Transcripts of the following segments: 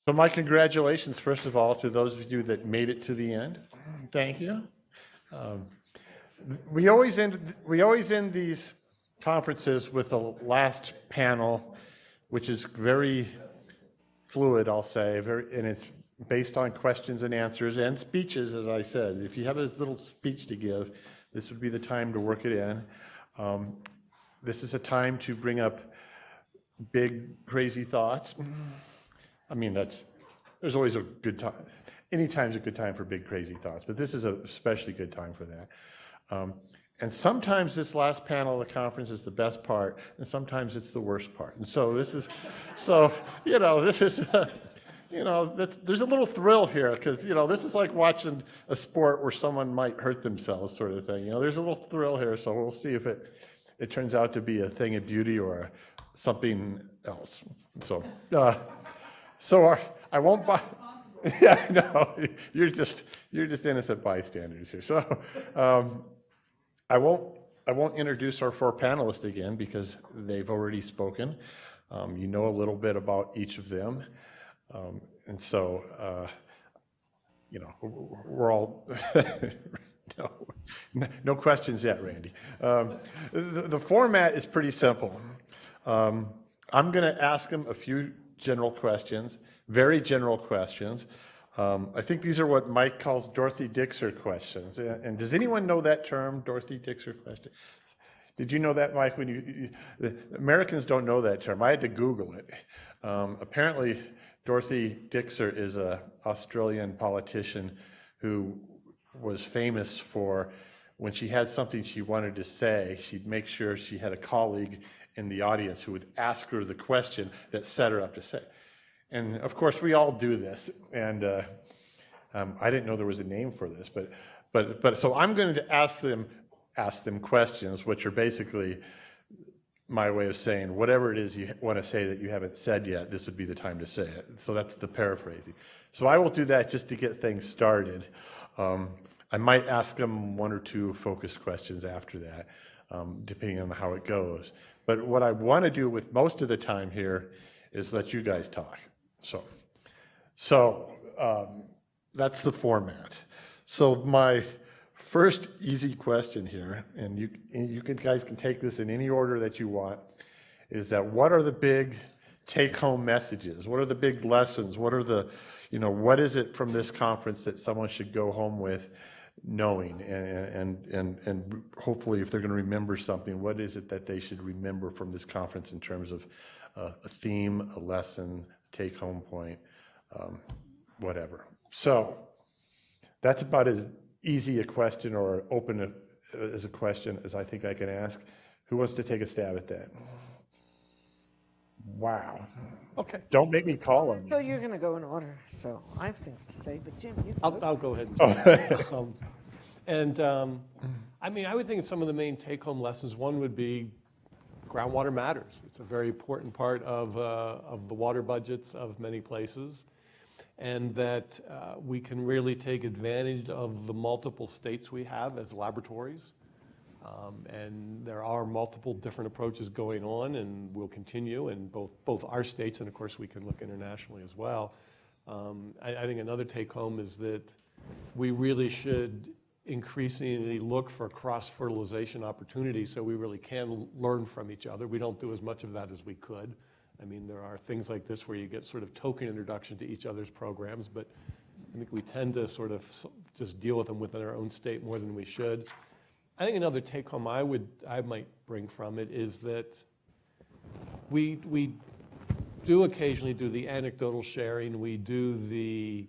So my congratulations, first of all, to those of you that made it to the end. Thank you. Um, we always end these conferences with the last panel, which is very fluid, I'll say, and it's based on questions and answers and speeches, as I said. If you have a little speech to give, this would be the time to work it in. This is a time to bring up big, crazy thoughts. I mean, there's always a good time. Any time's a good time for big, crazy thoughts, but this is an especially good time for that. And sometimes this last panel of the conference is the best part, and sometimes it's the worst part. And so this is, there's a little thrill here, because, this is like watching a sport where someone might hurt themselves, sort of thing. There's a little thrill here, so we'll see if it turns out to be a thing of beauty or something else. So I won't buy. Yeah, no, you're just innocent bystanders here. So I won't introduce our four panelists again because they've already spoken. You know a little bit about each of them, and so we're all no questions yet, Randy. The format is pretty simple. I'm going to ask them a few general questions, very general questions. I think these are what Mike calls Dorothy Dixer questions. And does anyone know that term, Dorothy Dixer question? Did you know that, Mike? The Americans don't know that term. I had to Google it. Apparently, Dorothy Dixer is an Australian politician who was famous for when she had something she wanted to say, she'd make sure she had a colleague in the audience who would ask her the question that set her up to say. And of course, we all do this. And I didn't know there was a name for this, but so I'm going to ask them questions, which are basically my way of saying whatever it is you want to say that you haven't said yet, this would be the time to say it. So that's the paraphrasing. So I will do that just to get things started. I might ask them one or two focused questions after that, depending on how it goes. But what I want to do with most of the time here is let you guys talk. So that's the format. So my first easy question here, and you guys can take this in any order that you want, is that what are the big take-home messages? What are the big lessons? What is it from this conference that someone should go home with knowing, and hopefully if they're going to remember something, what is it that they should remember from this conference in terms of a theme, a lesson, take-home point, whatever. So that's about as easy a question or open as a question as I think I can ask. Who wants to take a stab at that? Wow. Okay. Don't make me call on you. So you're going to go in order. So I have things to say, but Jim, you can I'll go ahead. I mean, I would think some of the main take-home lessons, one would be groundwater matters. It's a very important part of the water budgets of many places, and that we can really take advantage of the multiple states we have as laboratories. And there are multiple different approaches going on, and will continue in both our states, and of course we can look internationally as well. I think another take-home is that we really should increasingly look for cross-fertilization opportunities so we really can learn from each other. We don't do as much of that as we could. I mean, there are things like this where you get sort of token introduction to each other's programs, but I think we tend to sort of just deal with them within our own state more than we should. I think another take-home I might bring from it is that we do occasionally do the anecdotal sharing. We do the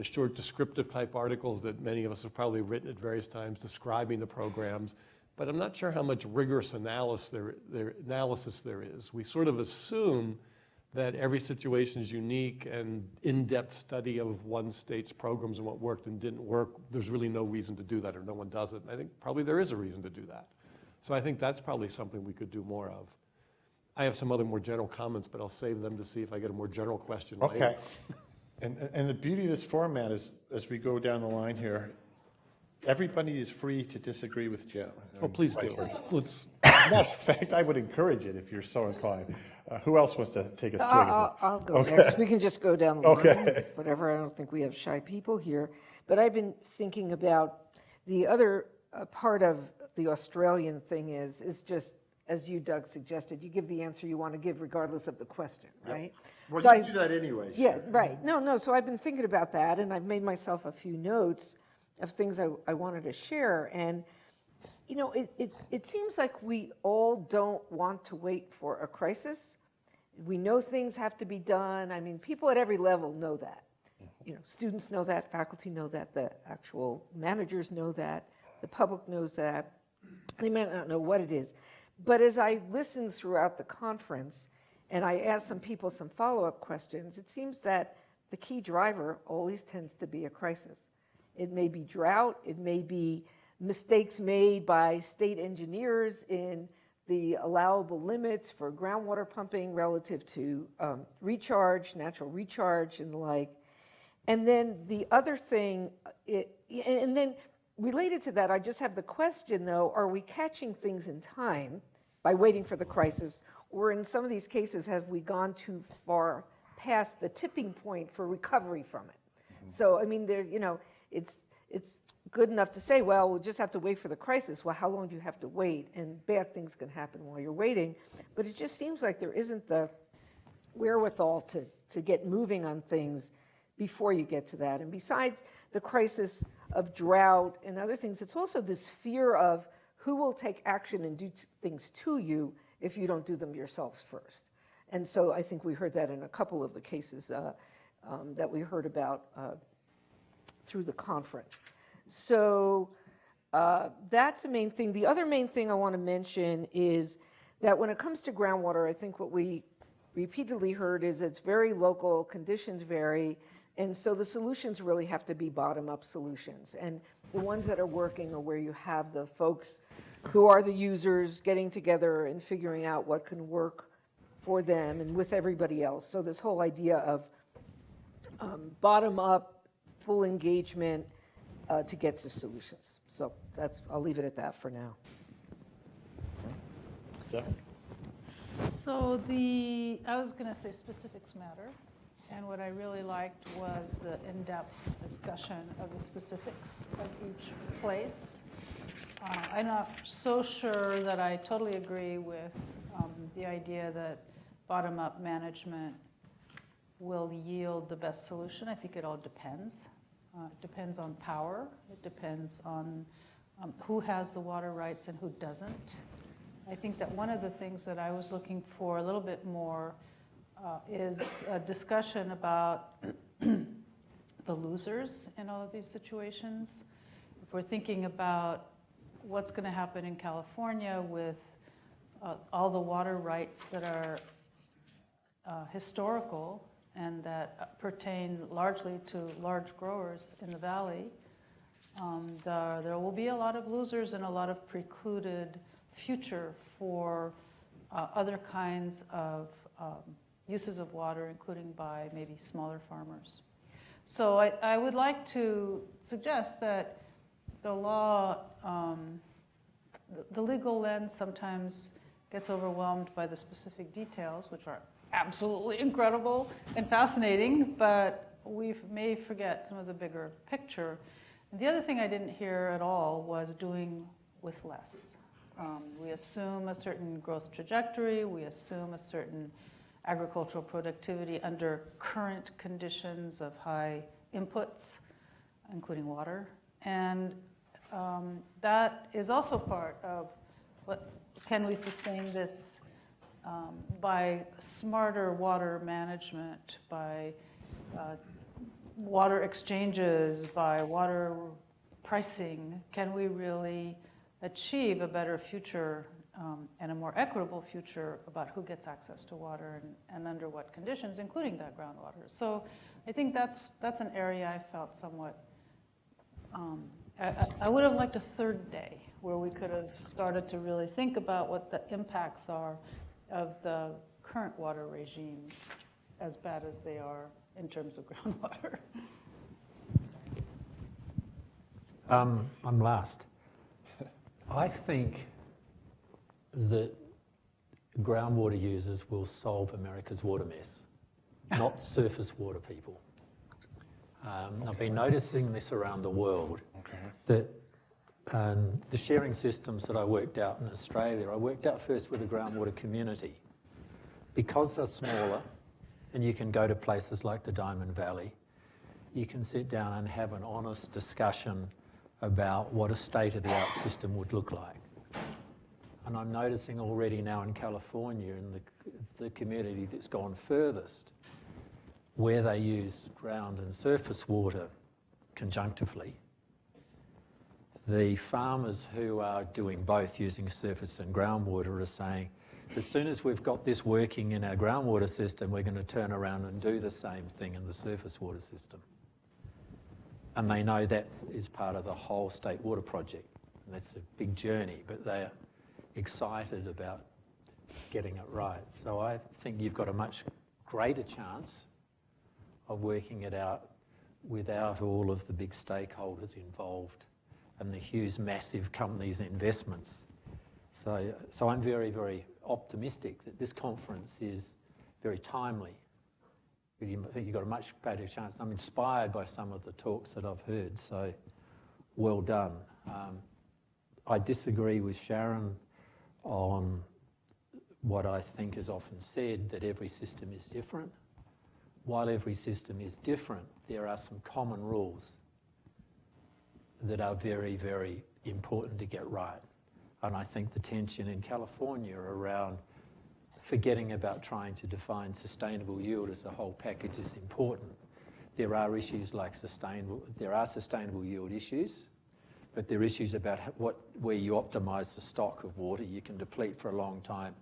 short descriptive type articles that many of us have probably written at various times describing the programs, but I'm not sure how much rigorous analysis there is. We sort of assume that every situation is unique, and in-depth study of one state's programs and what worked and didn't work, there's really no reason to do that, or no one does it. And I think probably there is a reason to do that. So I think that's probably something we could do more of. I have some other more general comments, but I'll save them to see if I get a more general question later. Okay. And the beauty of this format is, as we go down the line here, everybody is free to disagree with Jim. Oh, please do. Let's, Matter of fact, I would encourage it if you're so inclined. Who else wants to take a swing at it? I'll go next. We can just go down the line, Okay. whatever. I don't think we have shy people here. But I've been thinking about the other part of the Australian thing is just, as you, Doug, suggested, you give the answer you want to give regardless of the question, right? Well, So you do that anyway. Yeah, right. No, so I've been thinking about that, and I've made myself a few notes of things I wanted to share. And, you know, it seems like we all don't want to wait for a crisis. We know things have to be done. I mean, people at every level know that. You know, students know that, faculty know that, the actual managers know that, the public knows that. They may not know what it is. But as I listened throughout the conference, and I asked some people some follow-up questions, it seems that the key driver always tends to be a crisis. It may be drought, it may be mistakes made by state engineers in the allowable limits for groundwater pumping relative to recharge, natural recharge and the like. And then the other thing, and then related to that, I just have the question though, are we catching things in time by waiting for the crisis, or in some of these cases, have we gone too far past the tipping point for recovery from it? So, I mean, there, you know, it's good enough to say, well, we'll just have to wait for the crisis. Well, how long do you have to wait? And bad things can happen while you're waiting. But it just seems like there isn't the wherewithal to get moving on things before you get to that. And besides the crisis of drought and other things, it's also this fear of who will take action and do things to you if you don't do them yourselves first. And so I think we heard that in a couple of the cases that we heard about through the conference. So that's the main thing. The other main thing I want to mention is that when it comes to groundwater, I think what we repeatedly heard is it's very local, conditions vary, and so the solutions really have to be bottom-up solutions. And the ones that are working are where you have the folks who are the users getting together and figuring out what can work for them and with everybody else. So this whole idea of bottom-up, full engagement to get to solutions. So I'll leave it at that for now. Steph? So I was going to say specifics matter, and what I really liked was the in-depth discussion of the specifics of each place. I'm not so sure that I totally agree with the idea that bottom-up management will yield the best solution. I think it all depends. It depends on power. It depends on who has the water rights and who doesn't. I think that one of the things that I was looking for a little bit more is a discussion about the losers in all of these situations. If we're thinking about what's going to happen in California with all the water rights that are historical and that pertain largely to large growers in the valley, there will be a lot of losers and a lot of precluded future for other kinds of uses of water, including by maybe smaller farmers. So I would like to suggest that the law, the legal lens sometimes gets overwhelmed by the specific details, which are absolutely incredible and fascinating, but we may forget some of the bigger picture. And the other thing I didn't hear at all was doing with less. We assume a certain growth trajectory, we assume a certain agricultural productivity under current conditions of high inputs, including water. And that is also part of what can we sustain this by smarter water management, by water exchanges, by water pricing. Can we really achieve a better future and a more equitable future about who gets access to water and under what conditions, including that groundwater? So I think that's an area I felt somewhat, I would have liked a third day where we could have started to really think about what the impacts are of the current water regimes, as bad as they are in terms of groundwater. I'm last. I think that groundwater users will solve America's water mess, not surface water people. I've been noticing this around the world, that the sharing systems that I worked out in Australia, I worked out first with the groundwater community. Because they're smaller, and you can go to places like the Diamond Valley, you can sit down and have an honest discussion about what a state-of-the-art system would look like. And I'm noticing already now in California, in the community that's gone furthest, where they use ground and surface water conjunctively, the farmers who are doing both, using surface and groundwater, are saying, as soon as we've got this working in our groundwater system, we're going to turn around and do the same thing in the surface water system. And they know that is part of the whole state water project. And that's a big journey, but they're excited about getting it right. So I think you've got a much greater chance of working it out without all of the big stakeholders involved and the huge, massive companies' investments. So I'm very, very optimistic that this conference is very timely. I think you've got a much better chance. I'm inspired by some of the talks that I've heard, so well done. I disagree with Sharon on what I think is often said, that every system is different. While every system is different, there are some common rules that are very, very important to get right. And I think the tension in California around forgetting about trying to define sustainable yield as a whole package is important. There are issues like sustainable yield issues, but there are issues about where you optimise the stock of water. You can deplete for a long time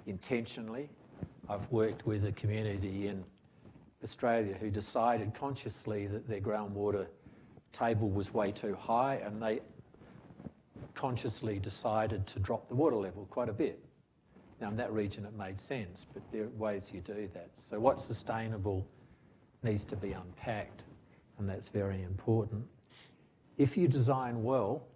intentionally. I've worked with a community in Australia who decided consciously that their groundwater table was way too high, and they consciously decided to drop the water level quite a bit. Now in that region it made sense, but there are ways you do that. So what's sustainable needs to be unpacked, and that's very important. If you design well,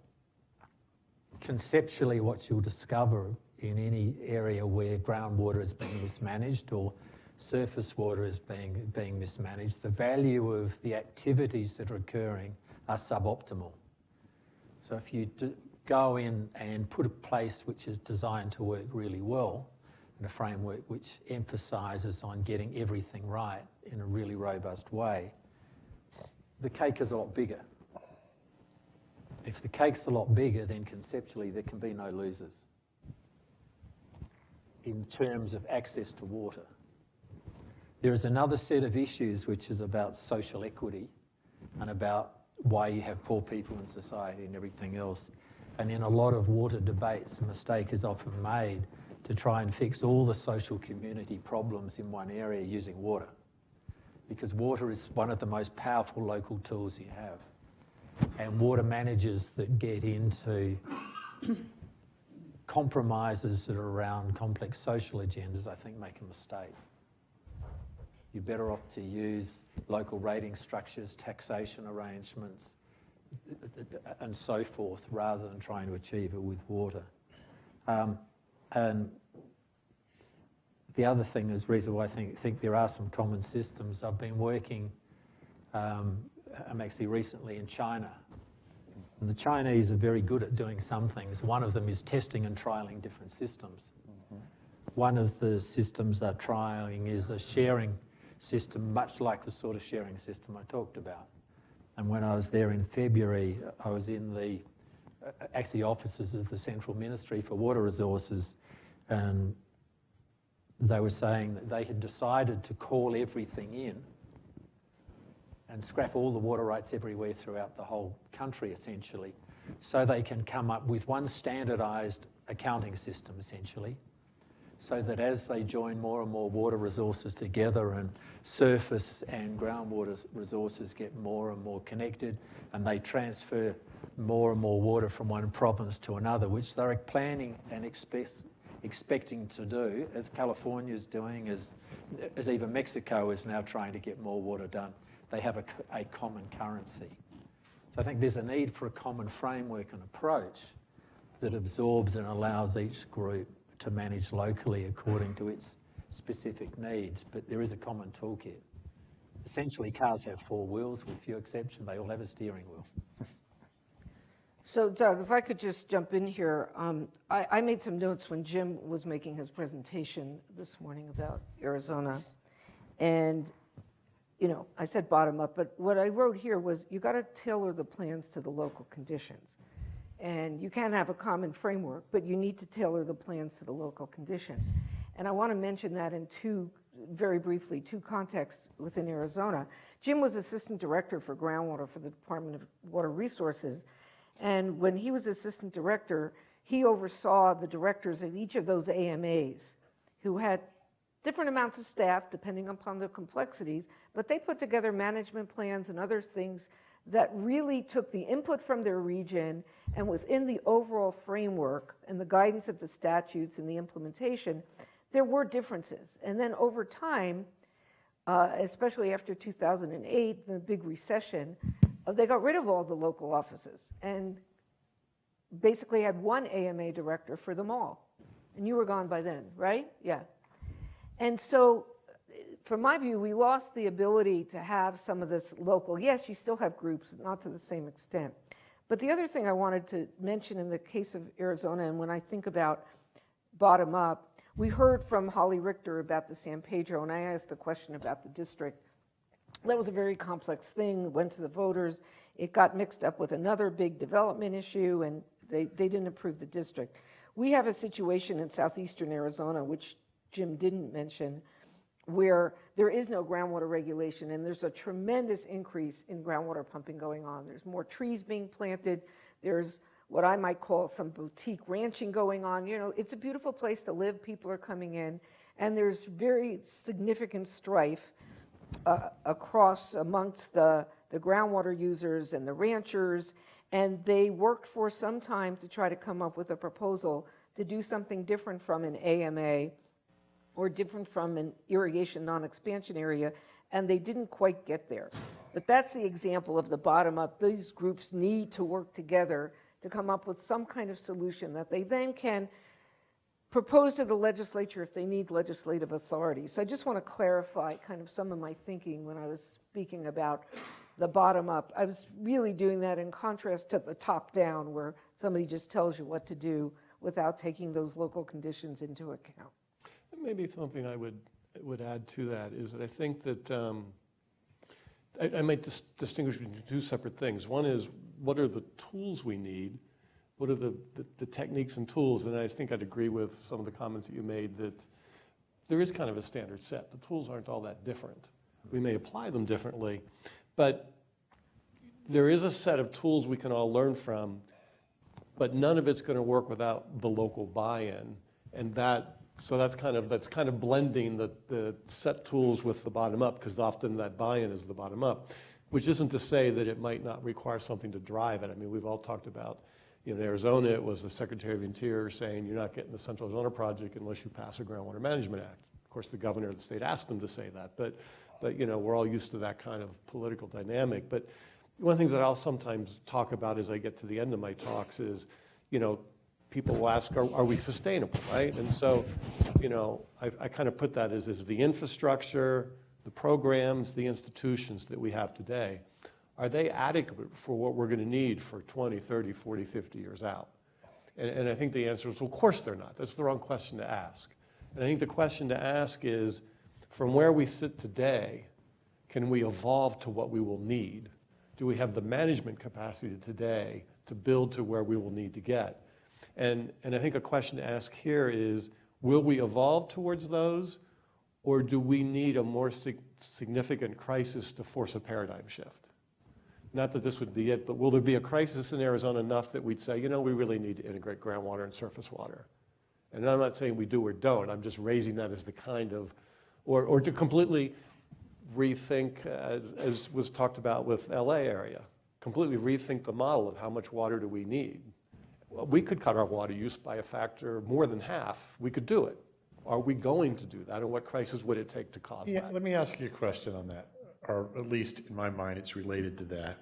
conceptually what you'll discover in any area where groundwater is being mismanaged or surface water is being mismanaged, the value of the activities that are occurring are suboptimal. So if you go in and put a place which is designed to work really well, and a framework which emphasises on getting everything right in a really robust way, the cake is a lot bigger. If the cake's a lot bigger, then conceptually there can be no losers in terms of access to water. There is another set of issues which is about social equity and about why you have poor people in society and everything else. And in a lot of water debates, a mistake is often made to try and fix all the social community problems in one area using water, because water is one of the most powerful local tools you have. And water managers that get into compromises that are around complex social agendas, I think, make a mistake. You're better off to use local rating structures, taxation arrangements, and so forth, rather than trying to achieve it with water. And the other thing is reason why I think there are some common systems. I've been working, I'm actually recently in China. And the Chinese are very good at doing some things. One of them is testing and trialling different systems. One of the systems they're trialling is a sharing system, much like the sort of sharing system I talked about. And when I was there in February, I was in the actually offices of the Central Ministry for Water Resources, and they were saying that they had decided to call everything in and scrap all the water rights everywhere throughout the whole country, essentially, so they can come up with one standardised accounting system, essentially, so that as they join more and more water resources together and surface and groundwater resources get more and more connected, and they transfer more and more water from one province to another, which they're planning and expecting to do, as California is doing, as even Mexico is now trying to get more water done. They have a common currency. So I think there's a need for a common framework and approach that absorbs and allows each group to manage locally according to its specific needs, but there is a common toolkit. Essentially, cars have four wheels, with few exceptions, they all have a steering wheel. So Doug, if I could just jump in here, I made some notes when Jim was making his presentation this morning about Arizona. And, you know, I said bottom up, but what I wrote here was you got to tailor the plans to the local conditions. And you can have a common framework, but you need to tailor the plans to the local condition. And I want to mention that in very briefly, two contexts within Arizona. Jim was assistant director for groundwater for the Department of Water Resources. And when he was assistant director, he oversaw the directors of each of those AMAs who had different amounts of staff depending upon the complexities, but they put together management plans and other things that really took the input from their region, and within the overall framework and the guidance of the statutes and the implementation, there were differences. And then over time, especially after 2008, the big recession, they got rid of all the local offices and basically had one AMA director for them all. And you were gone by then, right? Yeah. And so from my view, we lost the ability to have some of this local. Yes, you still have groups, not to the same extent. But the other thing I wanted to mention in the case of Arizona, and when I think about bottom up, we heard from Holly Richter about the San Pedro, and I asked a question about the district. That was a very complex thing. It went to the voters. It got mixed up with another big development issue, and they didn't approve the district. We have a situation in southeastern Arizona, which Jim didn't mention, where there is no groundwater regulation, and there's a tremendous increase in groundwater pumping going on. There's more trees being planted. There's what I might call some boutique ranching going on. You know, it's a beautiful place to live. People are coming in, and there's very significant strife across amongst the groundwater users and the ranchers, and they worked for some time to try to come up with a proposal to do something different from an AMA or different from an irrigation non-expansion area, and they didn't quite get there. But that's the example of the bottom up. These groups need to work together to come up with some kind of solution that they then can propose to the legislature if they need legislative authority. So I just want to clarify kind of some of my thinking when I was speaking about the bottom up. I was really doing that in contrast to the top down, where somebody just tells you what to do without taking those local conditions into account. Maybe something I would add to that is that I think that I might distinguish between two separate things. One is, what are the tools we need? What are the techniques and tools? And I think I'd agree with some of the comments that you made that there is kind of a standard set. The tools aren't all that different. We may apply them differently, but there is a set of tools we can all learn from, but none of it's going to work without the local buy-in. And that's kind of blending the set tools with the bottom up, because often that buy-in is the bottom up, which isn't to say that it might not require something to drive it. I mean, we've all talked about, in Arizona, it was the Secretary of the Interior saying you're not getting the Central Arizona project unless you pass a Groundwater Management Act. Of course, the governor of the state asked them to say that, but we're all used to that kind of political dynamic. But one of the things that I'll sometimes talk about as I get to the end of my talks is, people will ask, are we sustainable, right? And so, I kind of put that as the infrastructure, the programs, the institutions that we have today, are they adequate for what we're going to need for 20, 30, 40, 50 years out? And I think the answer is, well, of course they're not. That's the wrong question to ask. And I think the question to ask is, from where we sit today, can we evolve to what we will need? Do we have the management capacity today to build to where we will need to get? And I think a question to ask here is, will we evolve towards those, or do we need a more significant crisis to force a paradigm shift? Not that this would be it, but will there be a crisis in Arizona enough that we'd say, we really need to integrate groundwater and surface water? And I'm not saying we do or don't, I'm just raising that as the kind of, or to completely rethink, as was talked about with LA area, completely rethink the model of how much water do we need. Well, we could cut our water use by a factor more than half. We could do it. Are we going to do that? And what crisis would it take to cause that? Let me ask you a question on that, or at least in my mind, it's related to that.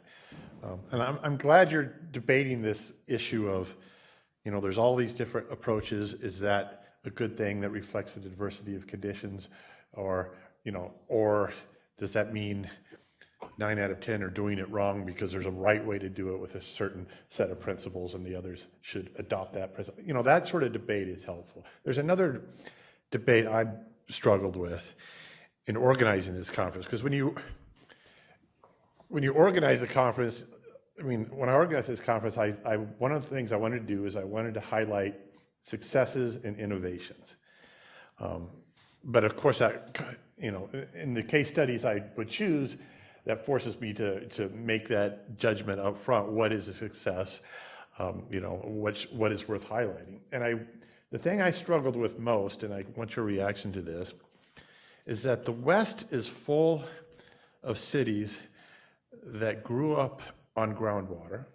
And I'm glad you're debating this issue of, there's all these different approaches. Is that a good thing that reflects the diversity of conditions? Or does that mean 9 out of 10 are doing it wrong because there's a right way to do it with a certain set of principles and the others should adopt that principle? That sort of debate is helpful. There's another debate I struggled with in organizing this conference, because when you organize a conference, when I organized this conference, one of the things I wanted to do is I wanted to highlight successes and innovations. But of course, in the case studies I would choose, that forces me to make that judgment up front. What is a success? What is worth highlighting? And the thing I struggled with most, and I want your reaction to this, is that the West is full of cities that grew up on groundwater,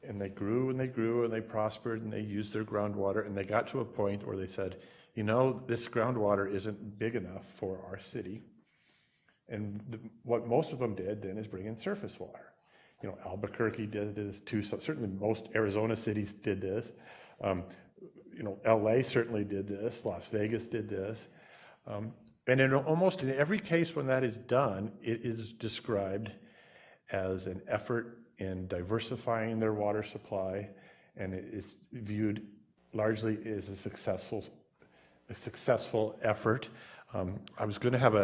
and they grew and they grew and they prospered and they used their groundwater, and they got to a point where they said, this groundwater isn't big enough for our city. And what most of them did then is bring in surface water. Albuquerque did this too. So certainly most Arizona cities did this. LA certainly did this. Las Vegas did this. And almost in every case when that is done, it is described as an effort in diversifying their water supply, and it is viewed largely as a successful effort. I was going to have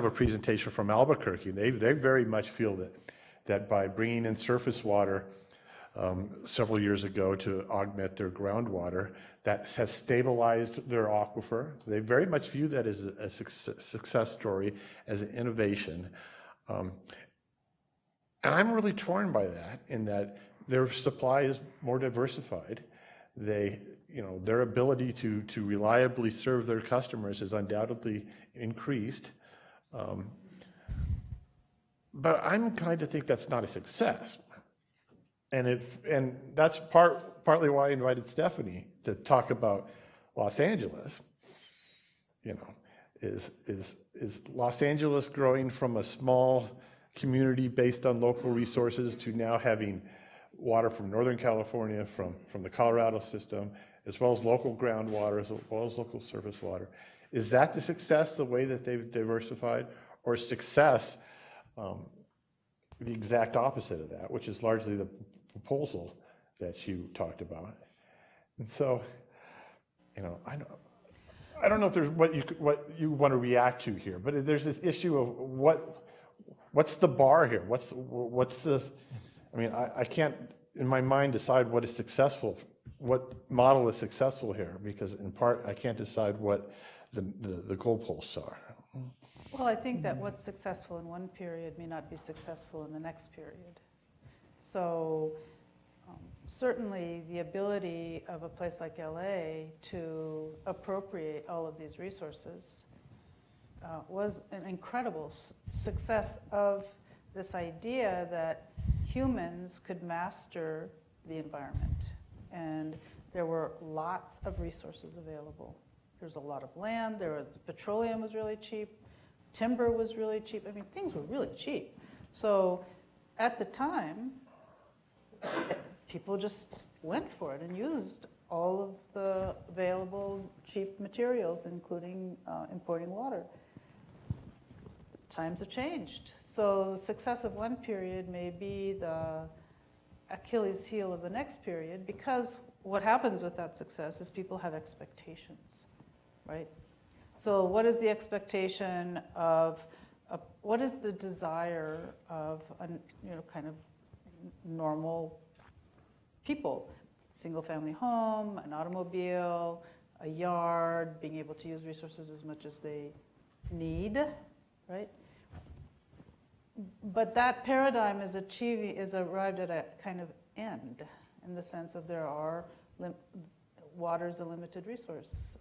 a presentation from Albuquerque. They very much feel that by bringing in surface water several years ago to augment their groundwater, that has stabilized their aquifer. They very much view that as a success story, as an innovation. And I'm really torn by that, in that their supply is more diversified. Their ability to reliably serve their customers is undoubtedly increased. But I'm inclined to think that's not a success. And that's partly why I invited Stephanie to talk about Los Angeles. Is Los Angeles growing from a small community based on local resources to now having water from Northern California, from the Colorado system, as well as local groundwater, as well as local surface water? Is that the success, the way that they've diversified? Or success, the exact opposite of that, which is largely the proposal that you talked about? And so, I don't know if there's what you want to react to here, but there's this issue of what's the bar here? What's the? I can't in my mind decide what is successful, what model is successful here, because in part I can't decide what the goalposts are. Well, I think that what's successful in one period may not be successful in the next period. So certainly the ability of a place like LA to appropriate all of these resources was an incredible success of this idea that humans could master the environment. And there were lots of resources available. There's a lot of land, petroleum was really cheap, timber was really cheap. Things were really cheap. So at the time, people just went for it and used all of the available cheap materials, including importing water. Times have changed. So the success of one period may be the Achilles heel of the next period, because what happens with that success is people have expectations, right? So what is the expectation of, what is the desire of kind of normal people? Single family home, an automobile, a yard, being able to use resources as much as they need, right? But that paradigm is arrived at a kind of end, in the sense of water is a limited resource.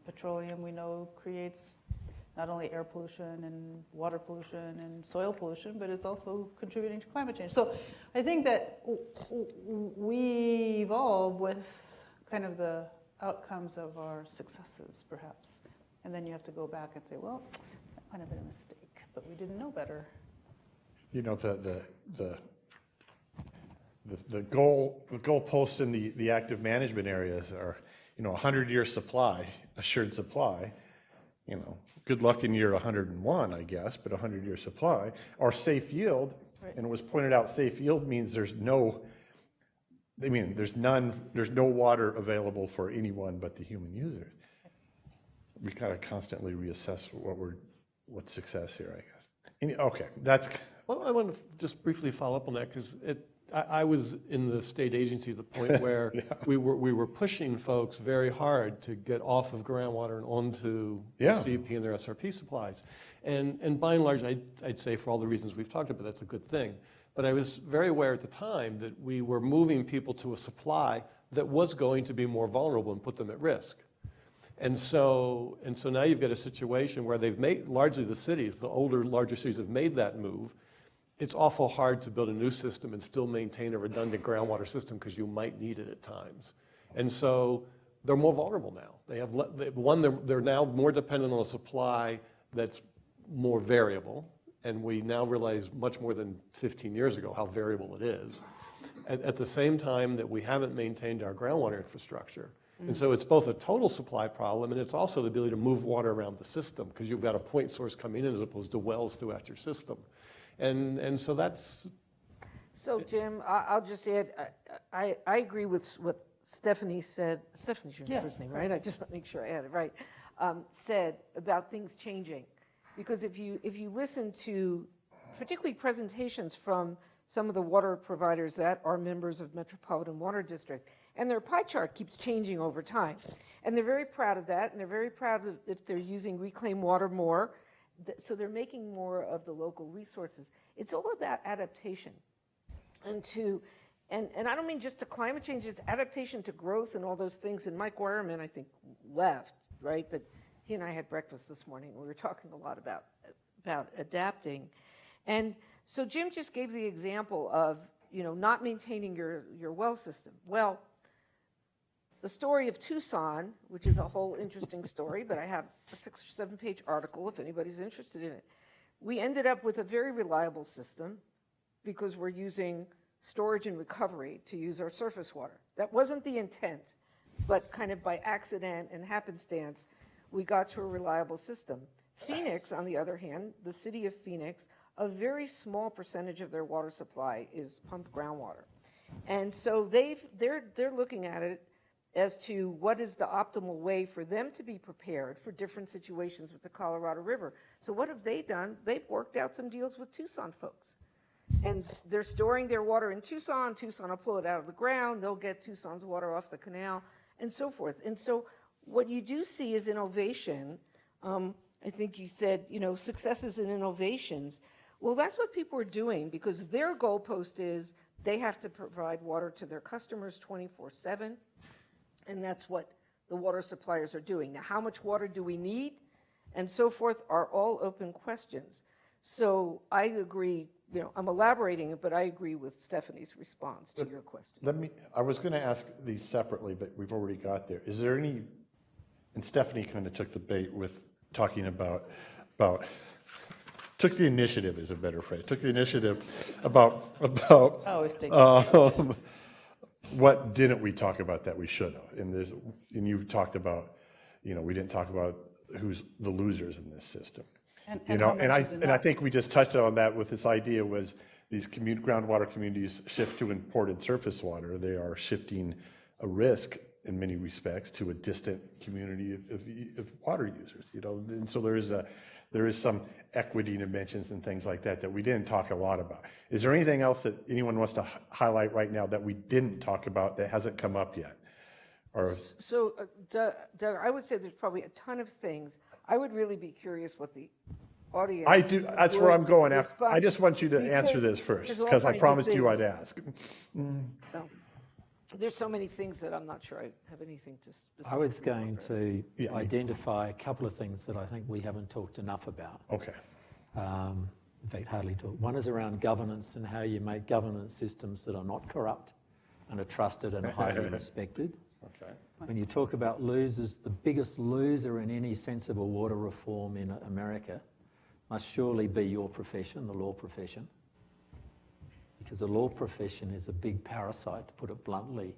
Petroleum, we know, creates not only air pollution and water pollution and soil pollution, but it's also contributing to climate change. So I think that we evolve with kind of the outcomes of our successes, perhaps. And then you have to go back and say, well, that might have been a mistake, but we didn't know better. you know, the goalposts in the active management areas are, you know, 100-year supply, assured supply, you know, good luck in year 101, I guess, but 100-year supply, or safe yield. And it was pointed out, safe yield means there's no water available for anyone but the human users. We gotta constantly reassess what's success here, I guess. Okay, that's. Well, I want to just briefly follow up on that because I was in the state agency at the point where we were pushing folks very hard to get off of groundwater and onto the CEP and their SRP supplies. And by and large, I'd say for all the reasons we've talked about, that's a good thing. But I was very aware at the time that we were moving people to a supply that was going to be more vulnerable and put them at risk. And so now you've got a situation where they've made, largely the cities, the older, larger cities have made that move. It's awful hard to build a new system and still maintain a redundant groundwater system because you might need it at times. And so they're more vulnerable now. They're now more dependent on a supply that's more variable. And we now realize much more than 15 years ago how variable it is. At the same time that we haven't maintained our groundwater infrastructure. And so it's both a total supply problem and it's also the ability to move water around the system because you've got a point source coming in as opposed to wells throughout your system. And so that's. So Jim, I'll just add, I agree with what Stephanie said. Stephanie's your first name, right? I just want to make sure I had it right. Said about things changing. Because if you listen to particularly presentations from some of the water providers that are members of Metropolitan Water District, and their pie chart keeps changing over time. And they're very proud of that, and they're very proud of if they're using reclaimed water more, so they're making more of the local resources. It's all about adaptation. And I don't mean just to climate change, it's adaptation to growth and all those things. And Mike Wireman, I think, left, right? But he and I had breakfast this morning, and we were talking a lot about adapting. And so Jim just gave the example of, you know, not maintaining your well system. Well, the story of Tucson, which is a whole interesting story, but I have a 6 or 7 page article if anybody's interested in it. We ended up with a very reliable system because we're using storage and recovery to use our surface water. That wasn't the intent, but kind of by accident and happenstance, we got to a reliable system. Phoenix, on the other hand, the city of Phoenix, a very small percentage of their water supply is pumped groundwater. And so they're looking at it as to what is the optimal way for them to be prepared for different situations with the Colorado River. So what have they done? They've worked out some deals with Tucson folks. And they're storing their water in Tucson. Tucson will pull it out of the ground. They'll get Tucson's water off the canal and so forth. And so what you do see is innovation. I think you said, you know, successes and innovations. Well, that's what people are doing because their goalpost is they have to provide water to their customers 24/7. And that's what the water suppliers are doing. Now, how much water do we need and so forth are all open questions. So I agree, you know, I'm elaborating it, but I agree with Stephanie's response to your question. I was going to ask these separately, but we've already got there. Is there any, and Stephanie kind of took the bait with talking about took the initiative is a better phrase, took the initiative about what didn't we talk about that we should have? And you talked about, you know, we didn't talk about who's the losers in this system. And I think we just touched on that with this idea was these groundwater communities shift to imported surface water. They are shifting a risk in many respects to a distant community of water users, you know, and so there is some equity dimensions and things like that we didn't talk a lot about. Is there anything else that anyone wants to highlight right now that we didn't talk about that hasn't come up yet? Or so, Doug, I would say there's probably a ton of things. I would really be curious what the audience. I do. That's where I'm going after. respond I just want you to because answer this first there's all because I kinds of promised you I'd things. ask. No. There's so many things that I'm not sure I have anything to specifically I was going offer. to identify a couple of things that I think we haven't talked enough about. Okay. In fact, hardly talked. One is around governance and how you make governance systems that are not corrupt and are trusted and highly respected. Okay. When you talk about losers, the biggest loser in any sensible water reform in America must surely be your profession, the law profession. because the law profession is a big parasite, to put it bluntly,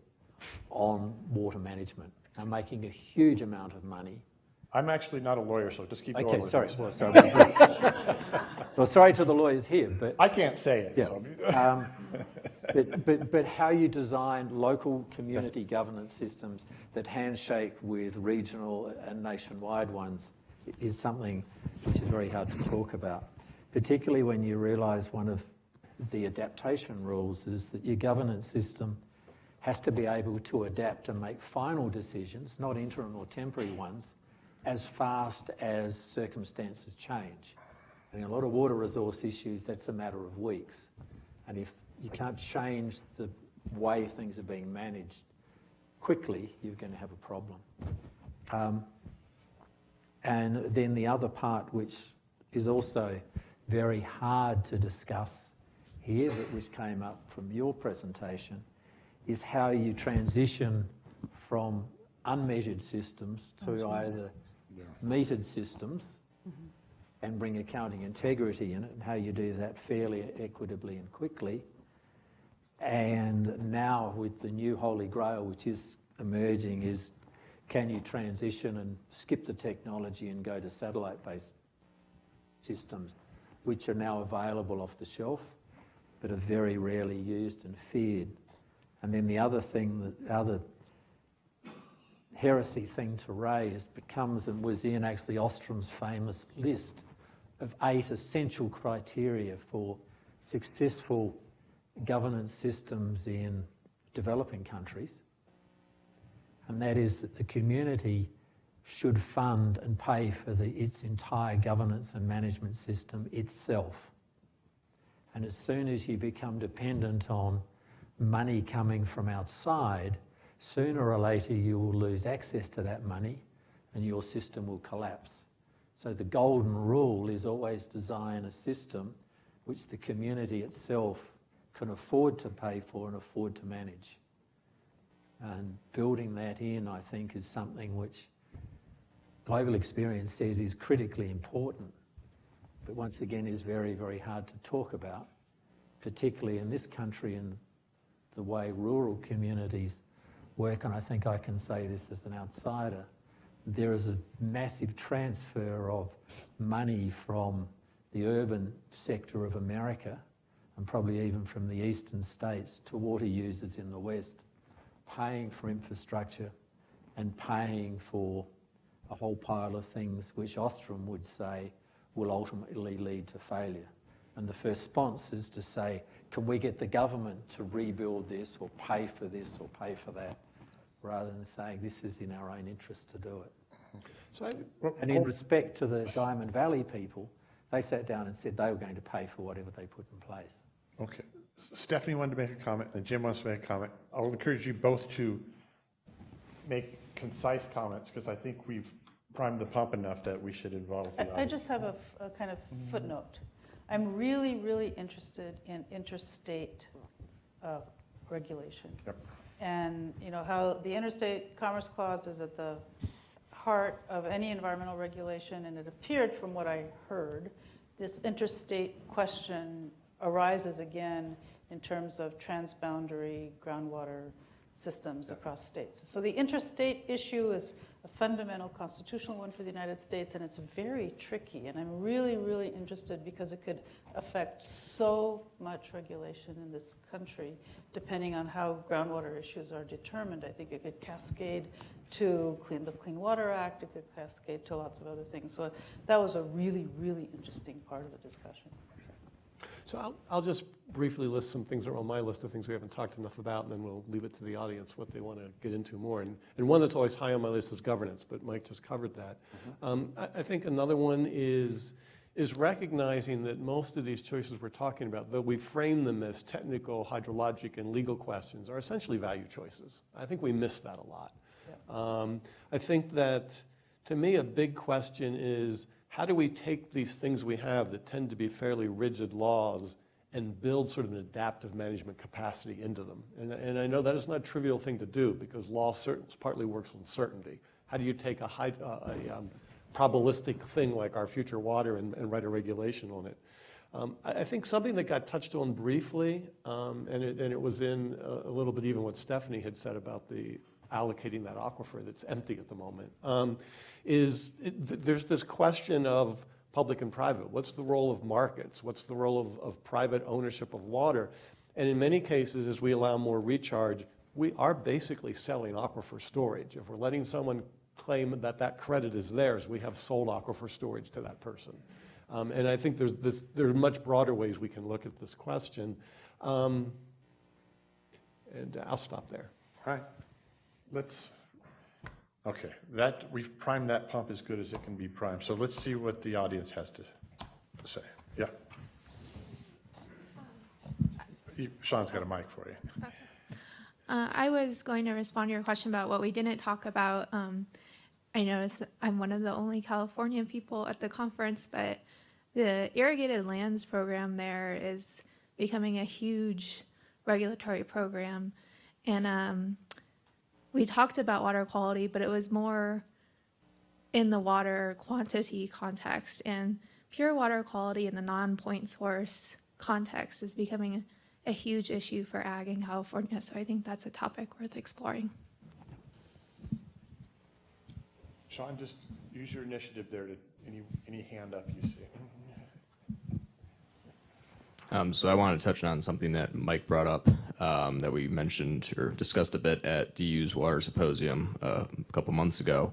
on water management. They're making a huge amount of money. I'm actually not a lawyer, so just keep going. Okay, with sorry. this. Well, sorry. Well, sorry to the lawyers here, but I can't say it. yeah. So. But how you design local community governance systems that handshake with regional and nationwide ones is something which is very hard to talk about, particularly when you realise one of the adaptation rules is that your governance system has to be able to adapt and make final decisions, not interim or temporary ones, as fast as circumstances change. And in a lot of water resource issues, that's a matter of weeks. And if you can't change the way things are being managed quickly, you're going to have a problem. And then the other part, which is also very hard to discuss here, but which came up from your presentation, is how you transition from unmeasured systems to either metered systems and bring accounting integrity in it, and how you do that fairly, equitably and quickly. And now with the new Holy Grail, which is emerging, is can you transition and skip the technology and go to satellite-based systems, which are now available off the shelf, but are very rarely used and feared. And then the other thing, the other heresy thing to raise becomes, and was in actually Ostrom's famous list of 8 essential criteria for successful governance systems in developing countries. And that is that the community should fund and pay for its entire governance and management system itself. And as soon as you become dependent on money coming from outside, sooner or later you will lose access to that money and your system will collapse. So the golden rule is always design a system which the community itself can afford to pay for and afford to manage. And building that in, I think, is something which global experience says is critically important, but once again is very, very hard to talk about, particularly in this country and the way rural communities work. And I think I can say this as an outsider. There is a massive transfer of money from the urban sector of America, and probably even from the eastern states, to water users in the west, paying for infrastructure and paying for a whole pile of things which Ostrom would say will ultimately lead to failure. And the first response is to say, can we get the government to rebuild this or pay for this or pay for that, rather than saying this is in our own interest to do it. And in respect to the Diamond Valley people, they sat down and said they were going to pay for whatever they put in place. Okay. Stephanie wanted to make a comment, and Jim wants to make a comment. I'll encourage you both to make concise comments, because I think we've primed the pump enough that we should involve the I audience. just have a kind of footnote. I'm really, really interested in interstate regulation. Yep. And you know how the Interstate Commerce Clause is at the heart of any environmental regulation, and it appeared from what I heard, this interstate question arises again in terms of transboundary groundwater systems across states. So the interstate issue is a fundamental constitutional one for the United States, and it's very tricky. And I'm really, really interested because it could affect so much regulation in this country, depending on how groundwater issues are determined. I think it could cascade to the Clean Water Act. It could cascade to lots of other things. So that was a really, really interesting part of the discussion. So I'll just briefly list some things that are on my list of things we haven't talked enough about, and then we'll leave it to the audience what they want to get into more. And one that's always high on my list is governance, but Mike just covered that. I think another one is recognizing that most of these choices we're talking about, though we frame them as technical, hydrologic, and legal questions, are essentially value choices. I think we miss that a lot. Yeah. I think that, to me, a big question is, how do we take these things we have that tend to be fairly rigid laws and build sort of an adaptive management capacity into them? And I know that is not a trivial thing to do, because law partly works on certainty. How do you take a probabilistic thing like our future water and write a regulation on it? I think something that got touched on briefly, and it was in a little bit even what Stephanie had said about the allocating that aquifer that's empty at the moment, there's this question of public and private. What's the role of markets? What's the role of private ownership of water? And in many cases, as we allow more recharge, we are basically selling aquifer storage. If we're letting someone claim that that credit is theirs, we have sold aquifer storage to that person. And I think there's much broader ways we can look at this question. And I'll stop there. All right. Okay, we've primed that pump as good as it can be primed. So let's see what the audience has to say. Yeah. Sean's got a mic for you. Okay. I was going to respond to your question about what we didn't talk about. I noticed that I'm one of the only Californian people at the conference, but the irrigated lands program there is becoming a huge regulatory program. And we talked about water quality, but it was more in the water quantity context. And pure water quality in the non-point source context is becoming a huge issue for ag in California. So I think that's a topic worth exploring. Sean, just use your initiative there to any hand up you see. So I want to touch on something that Mike brought up that we mentioned or discussed a bit at DU's Water Symposium a couple months ago,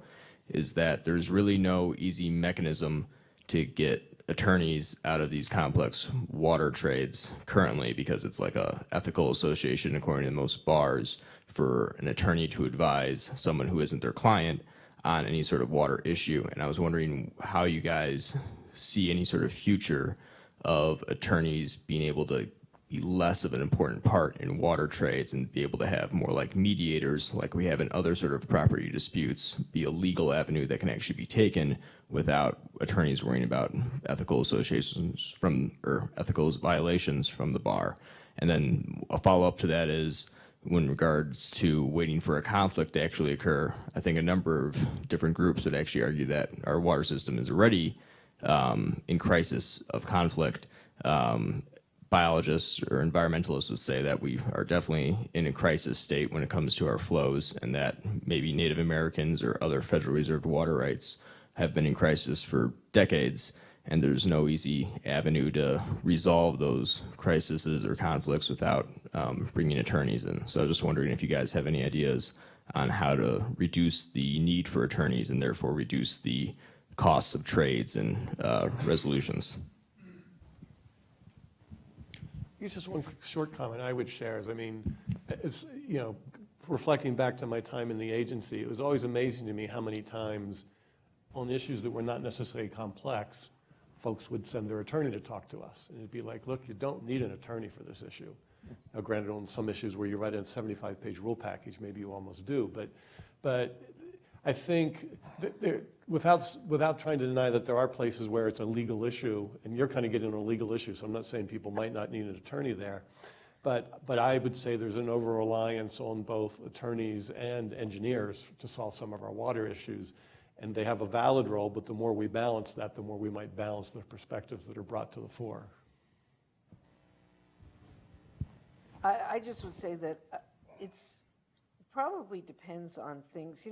is that there's really no easy mechanism to get attorneys out of these complex water trades currently, because it's like a ethical association, according to most bars, for an attorney to advise someone who isn't their client on any sort of water issue. And I was wondering how you guys see any sort of future of attorneys being able to be less of an important part in water trades and be able to have more like mediators, like we have in other sort of property disputes, be a legal avenue that can actually be taken without attorneys worrying about ethical associations or ethical violations from the bar. And then a follow-up to that is, in regards to waiting for a conflict to actually occur, I think a number of different groups would actually argue that our water system is already in crisis of conflict. Biologists or environmentalists would say that we are definitely in a crisis state when it comes to our flows, and that maybe Native Americans or other federally reserved water rights have been in crisis for decades, and there's no easy avenue to resolve those crises or conflicts without bringing attorneys in. So I was just wondering if you guys have any ideas on how to reduce the need for attorneys and therefore reduce the costs of trades and resolutions. Here's just one short comment I would share is, I mean, it's, reflecting back to my time in the agency, it was always amazing to me how many times on issues that were not necessarily complex, folks would send their attorney to talk to us. And it'd be like, look, you don't need an attorney for this issue. Now, granted, on some issues where you write in a 75-page rule package, maybe you almost do. But I think that without trying to deny that there are places where it's a legal issue, and you're kind of getting a legal issue, so I'm not saying people might not need an attorney there, but I would say there's an over-reliance on both attorneys and engineers to solve some of our water issues, and they have a valid role, but the more we balance that, the more we might balance the perspectives that are brought to the fore. I just would say that it probably depends on things.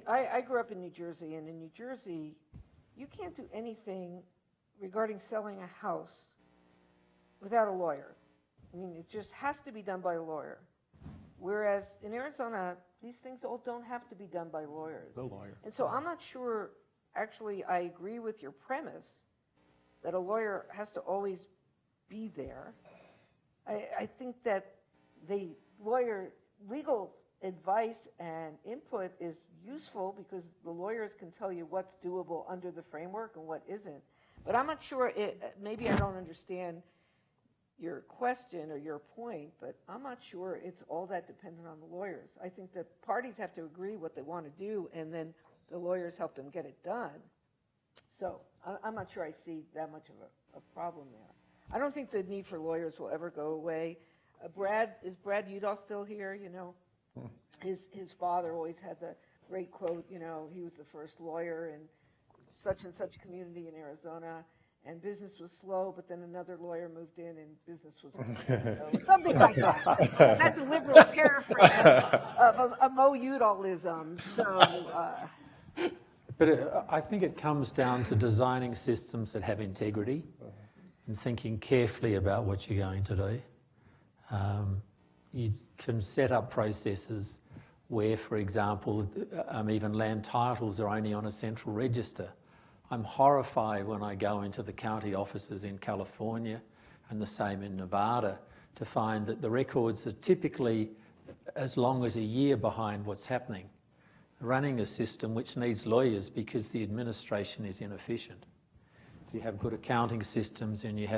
I grew up in New Jersey, and in New Jersey, you can't do anything regarding selling a house without a lawyer. I mean, it just has to be done by a lawyer. Whereas in Arizona, these things all don't have to be done by lawyers. No lawyer. And so I'm not sure, actually, I agree with your premise that a lawyer has to always be there. I think that legal advice and input is useful because the lawyers can tell you what's doable under the framework and what isn't. But I'm not sure, maybe I don't understand your question or your point, but I'm not sure it's all that dependent on the lawyers. I think the parties have to agree what they want to do, and then the lawyers help them get it done. So I'm not sure I see that much of a problem there. I don't think the need for lawyers will ever go away. Is Brad Udall still here? His father always had the great quote, he was the first lawyer in such and such community in Arizona. and business was slow, but then another lawyer moved in and business was so something like that. That's a liberal paraphrase of a Mo Udall-ism. So, But I think it comes down to designing systems that have integrity and thinking carefully about what you're going to do. You can set up processes where, for example, even land titles are only on a central register. I'm horrified when I go into the county offices in California and the same in Nevada to find that the records are typically as long as a year behind what's happening. Running a system which needs lawyers because the administration is inefficient. You have good accounting systems and you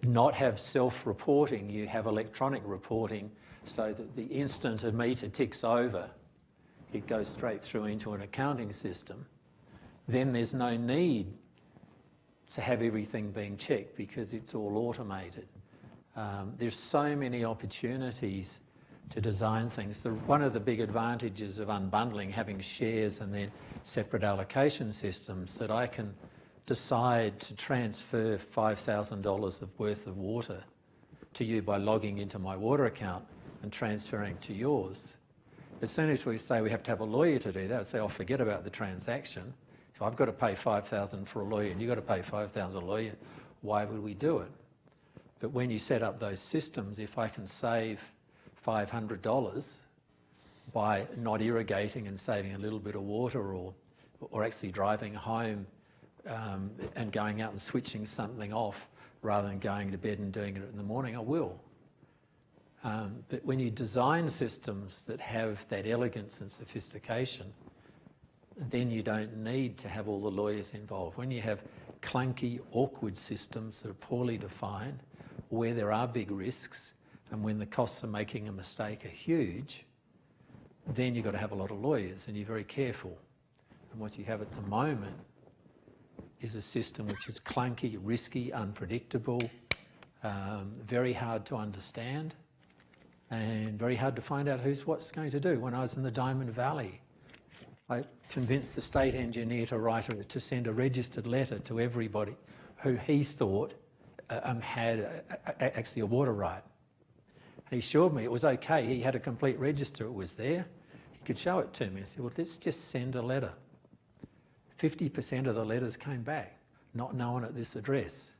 not have self-reporting, you have electronic reporting so that the instant a meter ticks over, it goes straight through into an accounting system. Then there's no need to have everything being checked because it's all automated. There's so many opportunities to design things. One of the big advantages of unbundling, having shares and then separate allocation systems, that I can decide to transfer $5,000 of worth of water to you by logging into my water account and transferring to yours. As soon as we say we have to have a lawyer to do that, I say, oh, forget about the transaction. If I've got to pay $5,000 for a lawyer and you've got to pay $5,000 a lawyer, why would we do it? But when you set up those systems, if I can save $500 by not irrigating and saving a little bit of water, or actually driving home and going out and switching something off rather than going to bed and doing it in the morning, I will. But when you design systems that have that elegance and sophistication, then you don't need to have all the lawyers involved. When you have clunky, awkward systems that are poorly defined, where there are big risks, and when the costs of making a mistake are huge, then you've got to have a lot of lawyers and you're very careful. And what you have at the moment is a system which is clunky, risky, unpredictable, very hard to understand, and very hard to find out who's what's going to do. When I was in the Diamond Valley, I convinced the state engineer to send a registered letter to everybody who he thought had actually a water right. And he assured me it was okay. He had a complete register. It was there. He could show it to me. I said, well, let's just send a letter. 50% of the letters came back, not known at this address.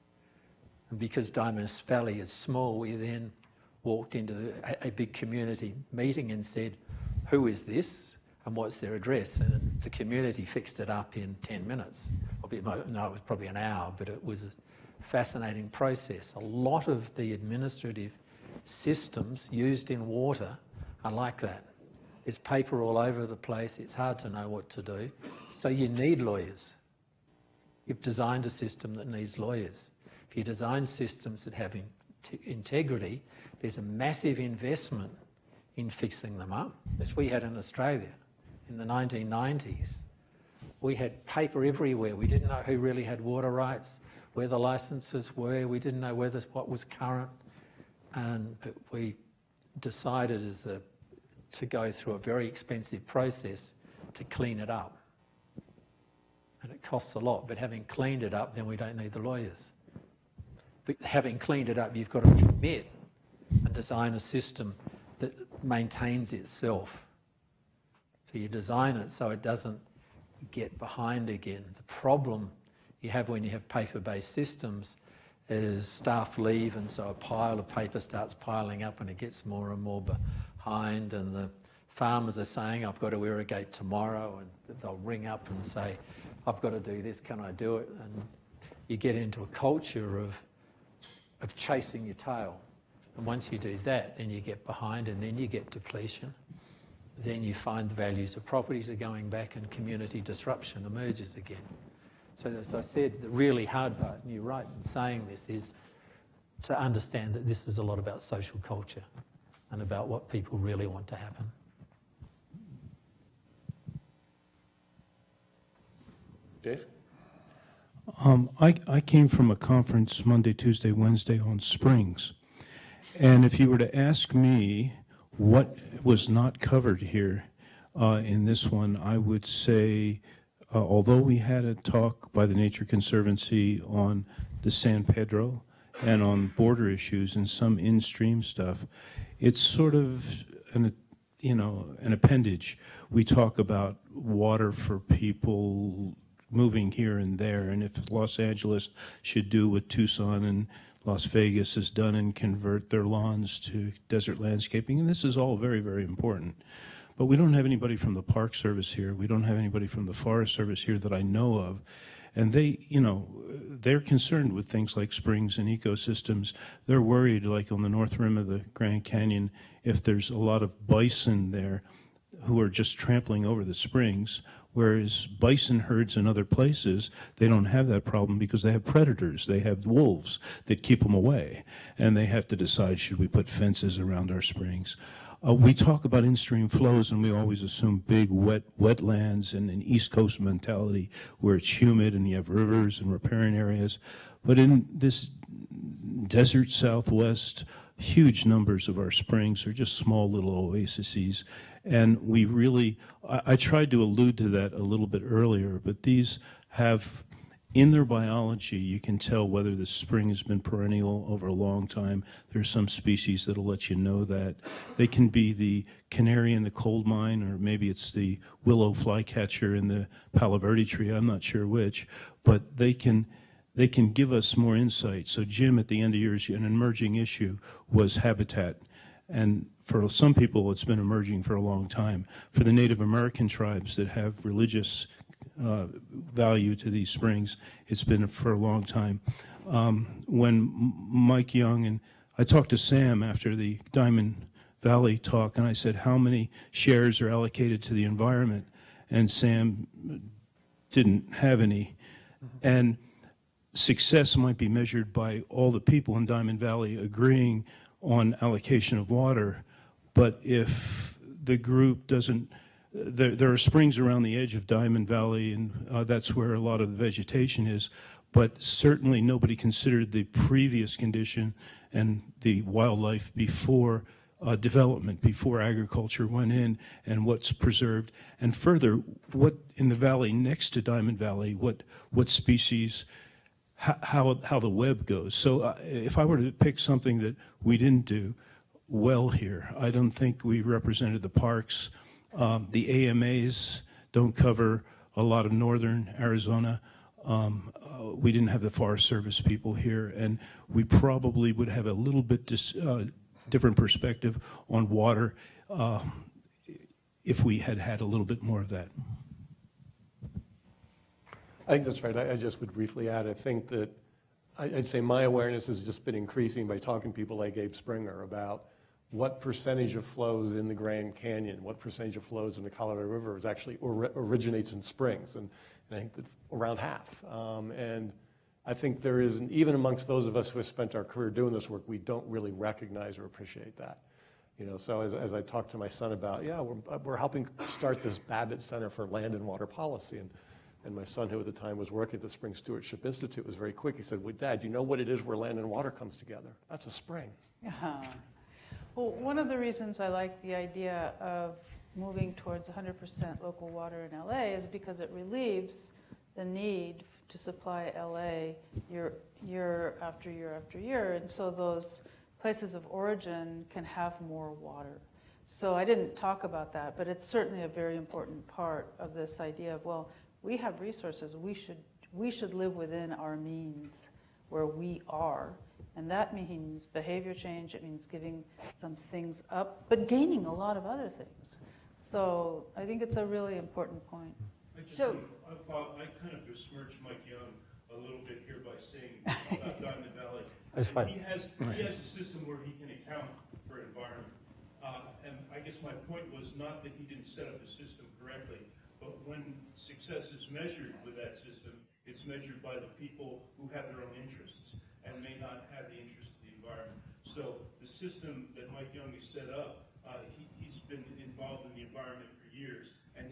And because Diamond Valley is small, we then walked into a big community meeting and said, who is this and what's their address? And the community fixed it up in 10 minutes. No, it was probably an hour, but it was a fascinating process. A lot of the administrative systems used in water are like that. There's paper all over the place. It's hard to know what to do. So you need lawyers. You've designed a system that needs lawyers. If you design systems that have integrity, there's a massive investment in fixing them up, as we had in Australia in the 1990s. We had paper everywhere. We didn't know who really had water rights, where the licenses were. We didn't know what was current. But we decided to go through a very expensive process to clean it up. And it costs a lot, but having cleaned it up, then we don't need the lawyers. But having cleaned it up, you've got to commit and design a system that maintains itself. So you design it so it doesn't get behind again. The problem you have when you have paper-based systems is staff leave, and so a pile of paper starts piling up and it gets more and more behind, and the farmers are saying, I've got to irrigate tomorrow, and they'll ring up and say, I've got to do this, can I do it? And you get into a culture of chasing your tail. And once you do that, then you get behind, and then you get depletion. Then you find the values of properties are going back and community disruption emerges again. So as I said, the really hard part, and you're right in saying this, is to understand that this is a lot about social culture and about what people really want to happen. Dave? I came from a conference Monday, Tuesday, Wednesday on springs. And if you were to ask me what was not covered here in this one, I would say although we had a talk by the Nature Conservancy on the San Pedro and on border issues and some in-stream stuff, it's sort of an appendage. We talk about water for people moving here and there, and if Los Angeles should do what Tucson and Las Vegas has done and convert their lawns to desert landscaping, and this is all very, very important. But we don't have anybody from the Park Service here. We don't have anybody from the Forest Service here that I know of. And they're concerned with things like springs and ecosystems. They're worried, like on the north rim of the Grand Canyon, if there's a lot of bison there who are just trampling over the springs, whereas bison herds in other places, they don't have that problem because they have predators. They have wolves that keep them away. And they have to decide, should we put fences around our springs? We talk about in-stream flows, and we always assume big wetlands and an East Coast mentality where it's humid and you have rivers and riparian areas. But in this desert Southwest, huge numbers of our springs are just small little oases. And we really, I tried to allude to that a little bit earlier, but these have, in their biology, you can tell whether the spring has been perennial over a long time. There are some species that'll let you know that. They can be the canary in the coal mine, or maybe it's the willow flycatcher in the Palo Verde tree, I'm not sure which, but they can give us more insight. So Jim, at the end of yours, an emerging issue was habitat. And for some people, it's been emerging for a long time. For the Native American tribes that have religious value to these springs, it's been for a long time. When Mike Young and I talked to Sam after the Diamond Valley talk, and I said, how many shares are allocated to the environment? And Sam didn't have any. And success might be measured by all the people in Diamond Valley agreeing on allocation of water, but if the group doesn't, there are springs around the edge of Diamond Valley, and that's where a lot of the vegetation is, but certainly nobody considered the previous condition and the wildlife before development, before agriculture went in, and what's preserved. And further, what in the valley next to Diamond Valley, what species, how the web goes. So if I were to pick something that we didn't do well here, I don't think we represented the parks. The AMAs don't cover a lot of northern Arizona. We didn't have the Forest Service people here, and we probably would have a little bit different perspective on water if we had had a little bit more of that. I think that's right. I just would briefly add, I think that I'd say my awareness has just been increasing by talking to people like Abe Springer about what percentage of flows in the Grand Canyon, what percentage of flows in the Colorado River is actually originates in springs, and I think that's around half. And I think there is, even amongst those of us who have spent our career doing this work, we don't really recognize or appreciate that. So as I talked to my son about, we're helping start this Babbitt Center for Land and Water Policy, and my son, who at the time was working at the Spring Stewardship Institute, was very quick. He said, well, Dad, you know what it is where land and water comes together? That's a spring. Well, one of the reasons I like the idea of moving towards 100% local water in LA is because it relieves the need to supply LA year after year after year. And so those places of origin can have more water. So I didn't talk about that, but it's certainly a very important part of this idea of, well, we have resources. We should live within our means where we are. And that means behavior change. It means giving some things up, but gaining a lot of other things. So I think it's a really important point. I kind of besmirch Mike Young a little bit here by saying about Diamond Valley. That's fine. He has a system where he can account for environment. And I guess my point was not that he didn't set up the system correctly, but when success is measured with that system, it's measured by the people who have their own interests and may not have the interest of the environment. So the system that Mike Young has set up, he's been involved in the environment for years, and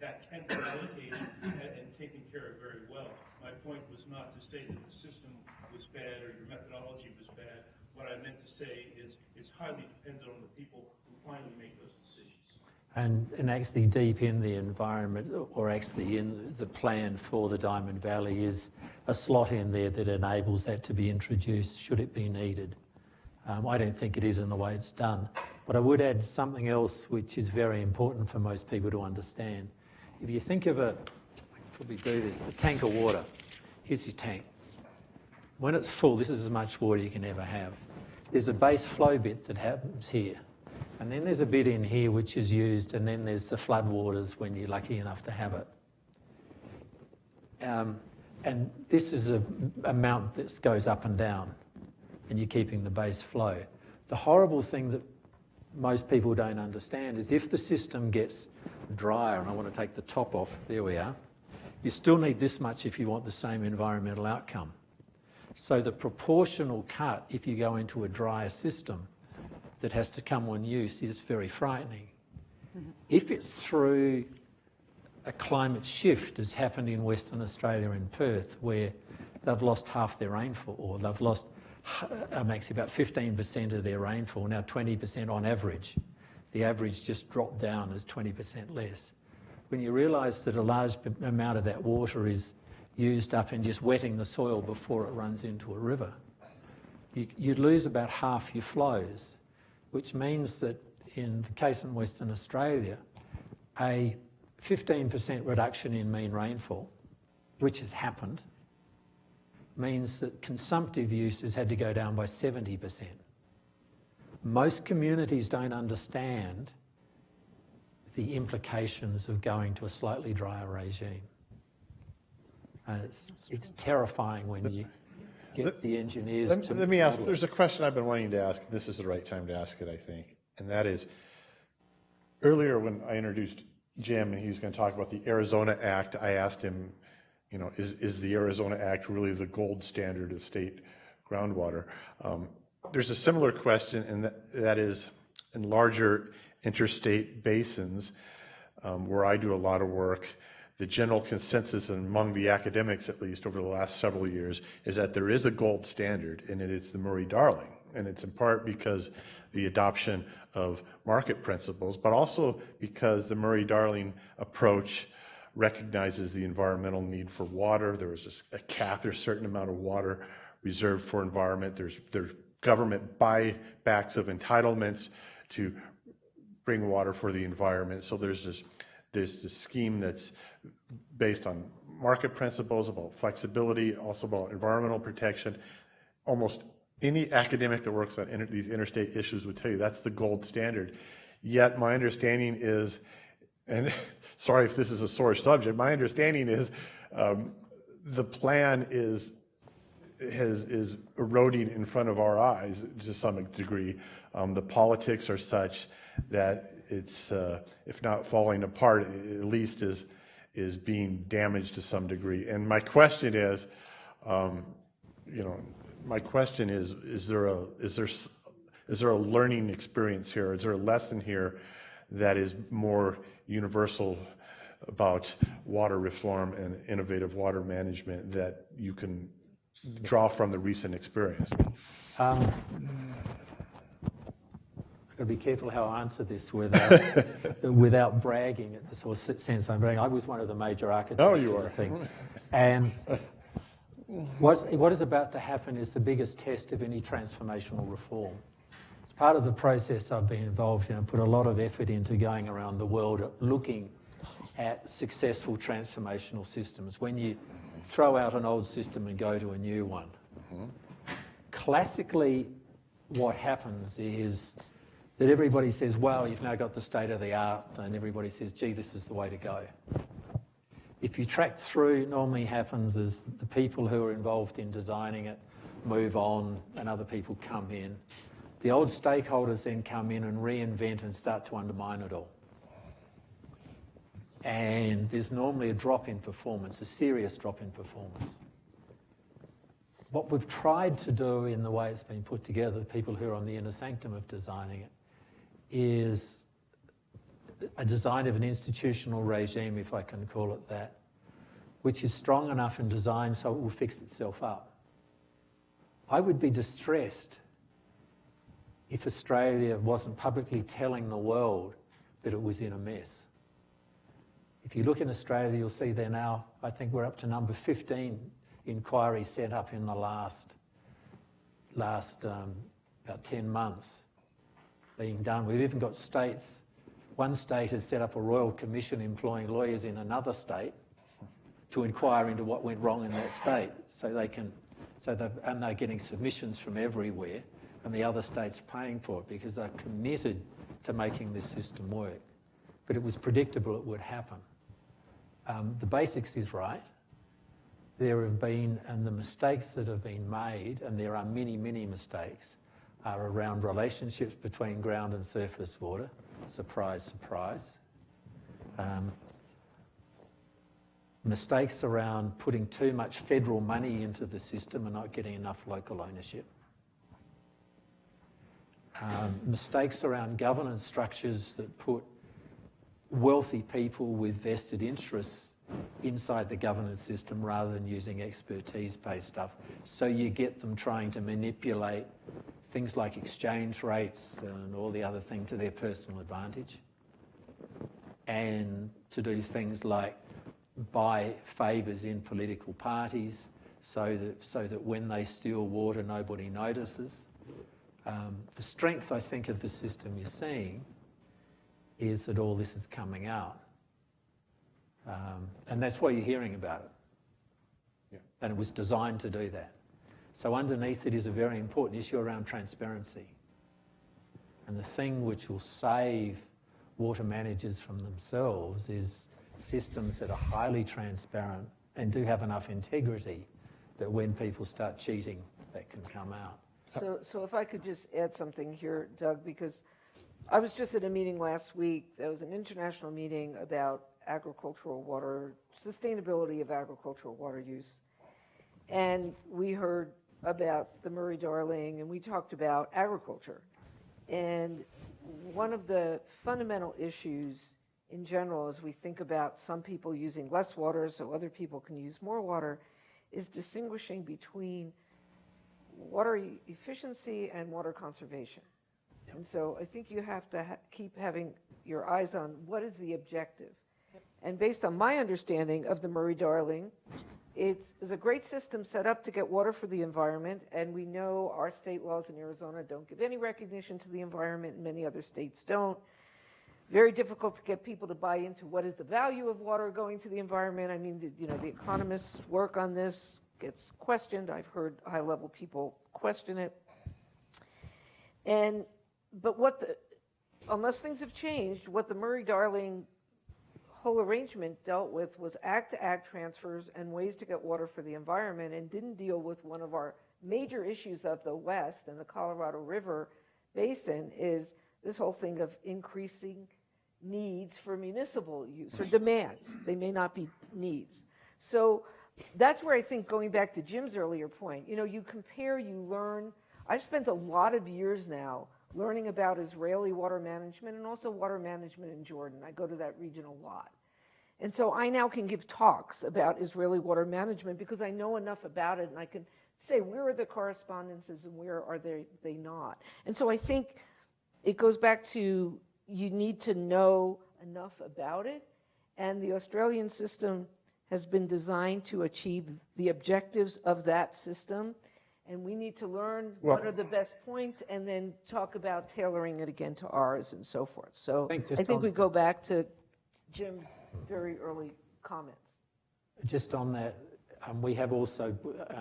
that can be allocated and taken care of very well. My point was not to say that the system was bad or your methodology was bad. What I meant to say is it's highly dependent on the people who finally make those decisions. And actually deep in the environment, or actually in the plan for the Diamond Valley, is a slot in there that enables that to be introduced should it be needed. I don't think it is in the way it's done. But I would add something else which is very important for most people to understand. If you think of I can probably do this, a tank of water. Here's your tank. When it's full, this is as much water you can ever have. There's a base flow bit that happens here. And then there's a bit in here which is used, and then there's the flood waters when you're lucky enough to have it. And this is an amount that goes up and down, and you're keeping the base flow. The horrible thing that most people don't understand is if the system gets drier, and I want to take the top off, there we are, you still need this much if you want the same environmental outcome. So the proportional cut, if you go into a drier system, that has to come on use is very frightening. If it's through a climate shift, as happened in Western Australia in Perth, where they've lost half their rainfall, or they've lost actually about 15% of their rainfall, now 20% on average. The average just dropped down as 20% less. When you realise that a large amount of that water is used up in just wetting the soil before it runs into a river, you'd lose about half your flows, which means that in the case in Western Australia, a 15% reduction in mean rainfall, which has happened, means that consumptive use has had to go down by 70%. Most communities don't understand the implications of going to a slightly drier regime. It's terrifying when you get the engineers to... Let me ask, there's a question I've been wanting to ask. This is the right time to ask it, I think. And that is, earlier when I introduced Jim and he was going to talk about the Arizona Act, I asked him, you know, is the Arizona Act really the gold standard of state groundwater? There's a similar question, and that is in larger interstate basins where I do a lot of work. The general consensus among the academics, at least over the last several years, is that there is a gold standard, and it's the Murray-Darling. And it's in part because the adoption of market principles, but also because the Murray-Darling approach recognizes the environmental need for water. There was a cap, there's a certain amount of water reserved for environment. There's government buybacks of entitlements to bring water for the environment. So there's this scheme that's based on market principles, about flexibility, also about environmental protection. Almost any academic that works on these interstate issues would tell you that's the gold standard. Yet my understanding is, and sorry if this is a sore subject, my understanding is the plan is eroding in front of our eyes to some degree. The politics are such that it's, if not falling apart, at least is being damaged to some degree. And my question is, is there a learning experience here? Is there a lesson here that is more universal about water reform and innovative water management that you can draw from the recent experience? I've got to be careful how I answer this without bragging at the sort of sense I'm bragging. I was one of the major architects of the thing. And what is about to happen is the biggest test of any transformational reform. It's part of the process I've been involved in and put a lot of effort into going around the world looking at successful transformational systems. When you throw out an old system and go to a new one, classically what happens is that everybody says, well, you've now got the state of the art, and everybody says, gee, this is the way to go. If you track through, normally happens is the people who are involved in designing it move on and other people come in. The old stakeholders then come in and reinvent and start to undermine it all. And there's normally a drop in performance, a serious drop in performance. What we've tried to do in the way it's been put together, the people who are on the inner sanctum of designing it, is a design of an institutional regime, if I can call it that, which is strong enough in design so it will fix itself up. I would be distressed if Australia wasn't publicly telling the world that it was in a mess. If you look in Australia, you'll see there now, I think we're up to number 15 inquiries set up in the last about 10 months being done. We've even got states, one state has set up a royal commission employing lawyers in another state to inquire into what went wrong in that state, and they're getting submissions from everywhere, and the other state's paying for it because they're committed to making this system work. But it was predictable it would happen. The basics is right. There have been, and the mistakes that have been made, and there are many, many mistakes, are around relationships between ground and surface water. Surprise, surprise. Mistakes around putting too much federal money into the system and not getting enough local ownership. Mistakes around governance structures that put wealthy people with vested interests inside the governance system rather than using expertise-based stuff. So you get them trying to manipulate things like exchange rates and all the other things to their personal advantage. And to do things like buy favours in political parties so that when they steal water, nobody notices. The strength, I think, of the system you're seeing is that all this is coming out. And that's why you're hearing about it. Yeah. And it was designed to do that. So underneath it is a very important issue around transparency. And the thing which will save water managers from themselves is systems that are highly transparent and do have enough integrity that when people start cheating, that can come out. So if I could just add something here, Doug, because I was just at a meeting last week. There was an international meeting about agricultural water, sustainability of agricultural water use. And we heard about the Murray-Darling, and we talked about agriculture. And one of the fundamental issues in general, as we think about some people using less water so other people can use more water, is distinguishing between water efficiency and water conservation. Yep. And so I think you have to keep having your eyes on what is the objective. Yep. And based on my understanding of the Murray-Darling, it is a great system set up to get water for the environment, and we know our state laws in Arizona don't give any recognition to the environment, and many other states don't. Very difficult to get people to buy into what is the value of water going to the environment. I mean, the economists work on this, gets questioned. I've heard high-level people question it. But unless things have changed, what the Murray-Darling whole arrangement dealt with was ag-to-ag transfers and ways to get water for the environment, and didn't deal with one of our major issues of the West and the Colorado River Basin, is this whole thing of increasing needs for municipal use, or demands. They may not be needs. So that's where I think, going back to Jim's earlier point, you compare, you learn. I've spent a lot of years now learning about Israeli water management and also water management in Jordan. I go to that region a lot. And so I now can give talks about Israeli water management because I know enough about it, and I can say where are the correspondences and where are they not. And so I think it goes back to, you need to know enough about it, and the Australian system has been designed to achieve the objectives of that system. And we need to learn what are the best points and then talk about tailoring it again to ours and so forth. So I think we go back to Jim's very early comments. Just on that, we have also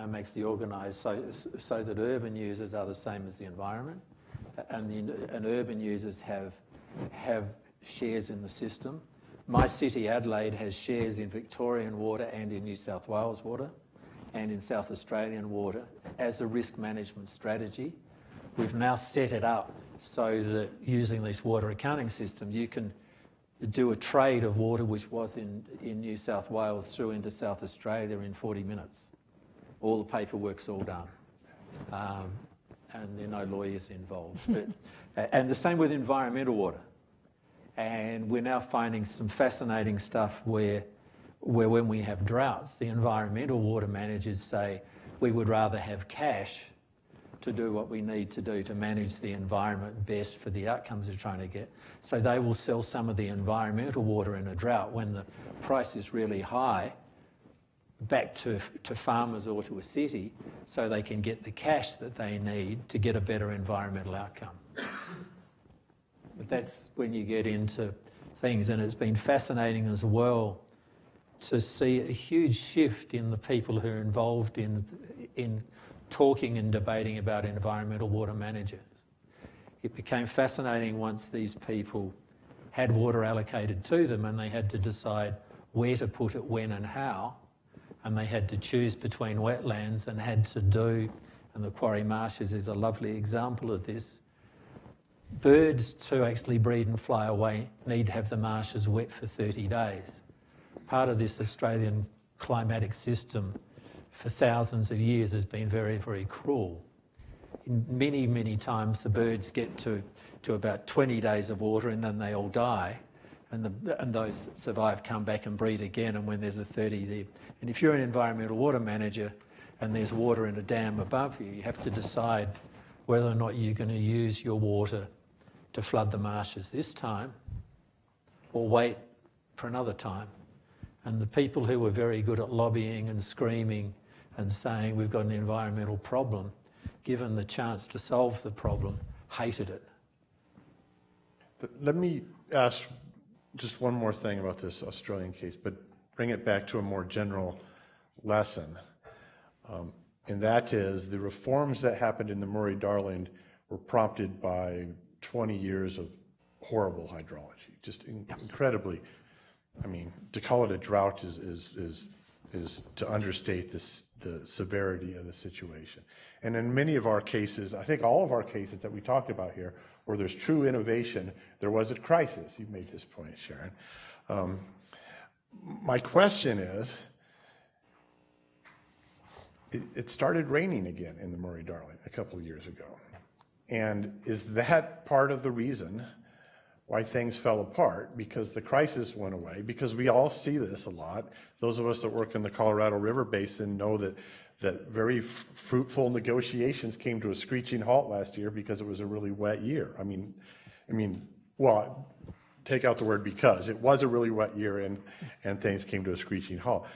makes the organised so that urban users are the same as the environment, and urban users have shares in the system. My city, Adelaide, has shares in Victorian water and in New South Wales water, and in South Australian water as a risk management strategy. We've now set it up so that using these water accounting systems, you can do a trade of water which was in New South Wales through into South Australia in 40 minutes. All the paperwork's all done. And there are no lawyers involved. And the same with environmental water. And we're now finding some fascinating stuff where when we have droughts, the environmental water managers say, we would rather have cash to do what we need to do to manage the environment best for the outcomes we're trying to get. So they will sell some of the environmental water in a drought when the price is really high back to farmers or to a city so they can get the cash that they need to get a better environmental outcome. But that's when you get into things, and it's been fascinating as well to see a huge shift in the people who are involved in talking and debating about environmental water managers. It became fascinating once these people had water allocated to them and they had to decide where to put it, when and how, and they had to choose between wetlands and had to do, and the Quarry Marshes is a lovely example of this, birds to actually breed and fly away need to have the marshes wet for 30 days. Part of this Australian climatic system for thousands of years has been very, very cruel. Many, many times the birds get to about 20 days of water and then they all die, and those that survive come back and breed again, and when there's a 30 there. And if you're an environmental water manager and there's water in a dam above you, you have to decide whether or not you're going to use your water to flood the marshes this time or wait for another time. And the people who were very good at lobbying and screaming and saying we've got an environmental problem, given the chance to solve the problem, hated it. Let me ask just one more thing about this Australian case, but bring it back to a more general lesson. And that is the reforms that happened in the Murray-Darling were prompted by 20 years of horrible hydrology, just incredibly. I mean, to call it a drought is to understate the severity of the situation. And in many of our cases, I think all of our cases that we talked about here, where there's true innovation, there was a crisis. You made this point, Sharon. My question is, it started raining again in the Murray-Darling a couple of years ago. And is that part of the reason why things fell apart? Because the crisis went away, because we all see this a lot. Those of us that work in the Colorado River Basin know that very fruitful negotiations came to a screeching halt last year because it was a really wet year. I mean, well, take out the word because. It was a really wet year and things came to a screeching halt.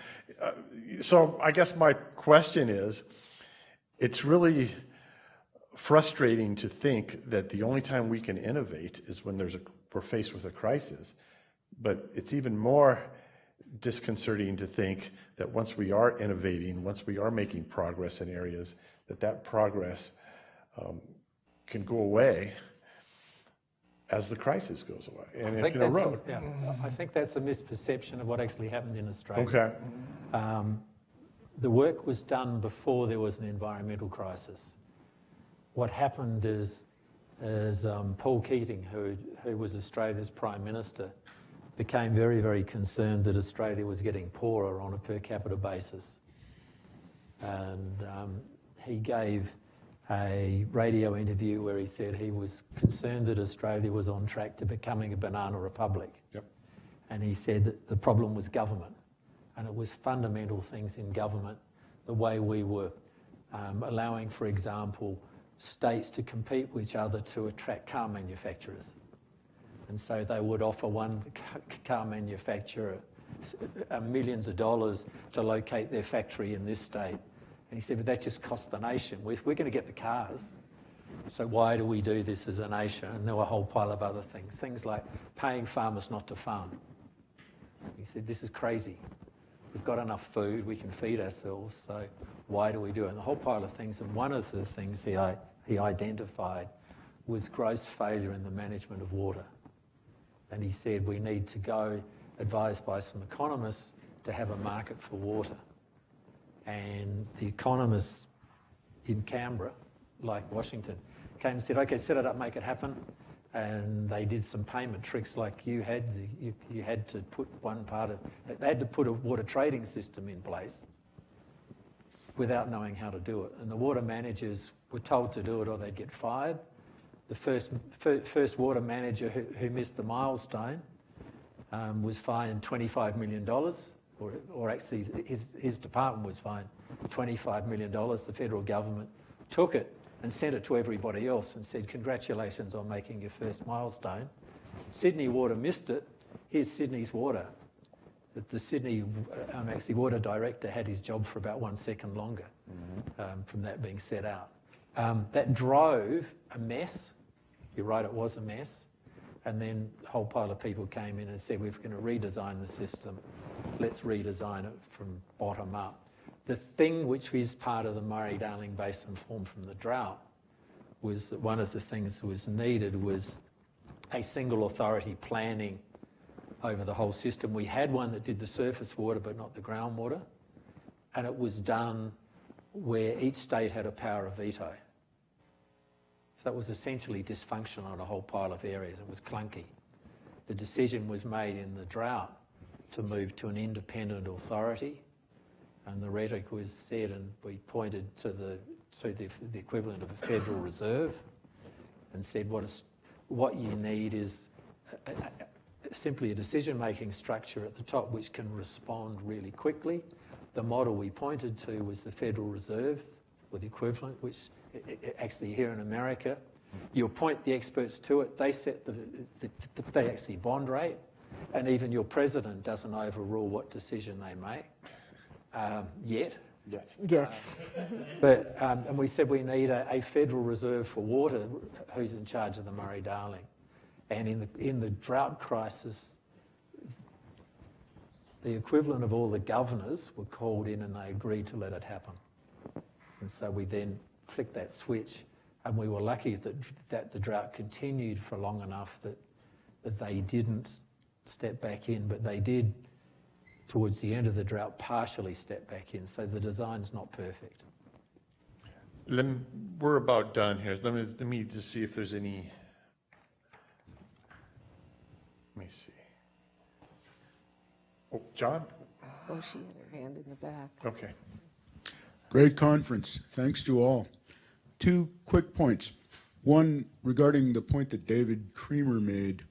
So I guess my question is, it's really frustrating to think that the only time we can innovate is when we're faced with a crisis. But it's even more disconcerting to think that once we are innovating, once we are making progress in areas, that progress can go away as the crisis goes away, and it can erode. I think that's a misperception of what actually happened in Australia. Okay. The work was done before there was an environmental crisis. What happened is Paul Keating, who was Australia's Prime Minister, became very, very concerned that Australia was getting poorer on a per capita basis. And he gave a radio interview where he said he was concerned that Australia was on track to becoming a banana republic. Yep. And he said that the problem was government, and it was fundamental things in government, the way we were allowing, for example, states to compete with each other to attract car manufacturers. And so they would offer one car manufacturer millions of dollars to locate their factory in this state. And he said, but that just costs the nation. We're going to get the cars. So why do we do this as a nation? And there were a whole pile of other things. Things like paying farmers not to farm. He said, this is crazy. We've got enough food, we can feed ourselves, so why do we do it? And a whole pile of things. And one of the things he identified was gross failure in the management of water. And he said we need to go, advised by some economists, to have a market for water. And the economists in Canberra, like Washington, came and said, okay, set it up, make it happen. And they did some payment tricks like you had. You had to put they had to put a water trading system in place without knowing how to do it. And the water managers were told to do it or they'd get fired. The first water manager who missed the milestone was fined $25 million, or actually his department was fined $25 million. The federal government took it, and sent it to everybody else and said, congratulations on making your first milestone. Sydney Water missed it. Here's Sydney's water. The Sydney actually water director had his job for about 1 second longer from that being set out. That drove a mess. You're right, it was a mess. And then a whole pile of people came in and said, we're going to redesign the system. Let's redesign it from bottom up. The thing which is part of the Murray-Darling Basin formed from the drought was that one of the things that was needed was a single authority planning over the whole system. We had one that did the surface water but not the groundwater, and it was done where each state had a power of veto. So it was essentially dysfunctional in a whole pile of areas. It was clunky. The decision was made in the drought to move to an independent authority, and the rhetoric was said, and we pointed to the equivalent of a Federal Reserve and said what you need is simply a decision-making structure at the top which can respond really quickly. The model we pointed to was the Federal Reserve, or the equivalent, which actually here in America, you appoint the experts to it, they set they actually bond rate, and even your president doesn't overrule what decision they make yet. Yes. But and we said we need a Federal Reserve for water who's in charge of the Murray-Darling. And in the drought crisis, the equivalent of all the governors were called in and they agreed to let it happen. And so we then flicked that switch, and we were lucky that the drought continued for long enough that they didn't step back in, but they did, towards the end of the drought, partially step back in. So the design's not perfect. We're about done here. Let me just see if there's any. Let me see. Oh, John? Oh, she had her hand in the back. Okay. Great conference. Thanks to all. 2 quick points. One, regarding the point that David Creamer made,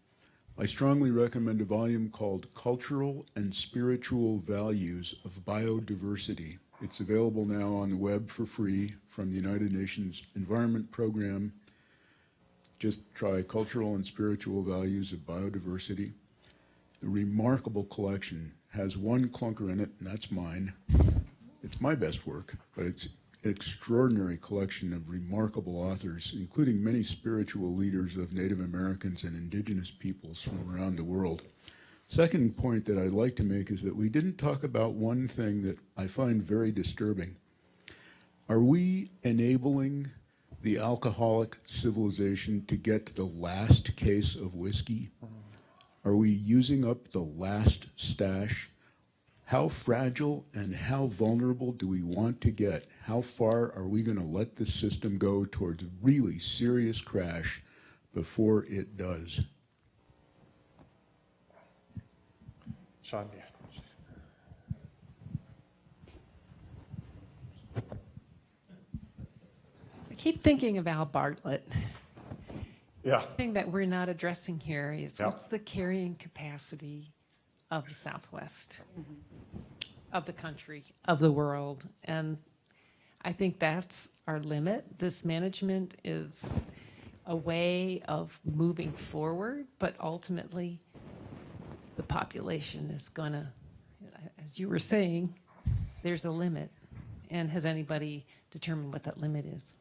I strongly recommend a volume called Cultural and Spiritual Values of Biodiversity. It's available now on the web for free from the United Nations Environment Program. Just try Cultural and Spiritual Values of Biodiversity. The remarkable collection has one clunker in it, and that's mine. It's my best work, but it's an extraordinary collection of remarkable authors, including many spiritual leaders of Native Americans and indigenous peoples from around the world. Second point that I'd like to make is that we didn't talk about one thing that I find very disturbing. Are we enabling the alcoholic civilization to get to the last case of whiskey? Are we using up the last stash? How fragile and how vulnerable do we want to get? How far are we going to let this system go towards really serious crash before it does? Sean, yeah. I keep thinking of Al Bartlett. Yeah. The thing that we're not addressing here is Yeah. what's the carrying capacity of the Southwest, of the country, of the world. And I think that's our limit. This management is a way of moving forward, but ultimately the population is going to, as you were saying, there's a limit. And has anybody determined what that limit is?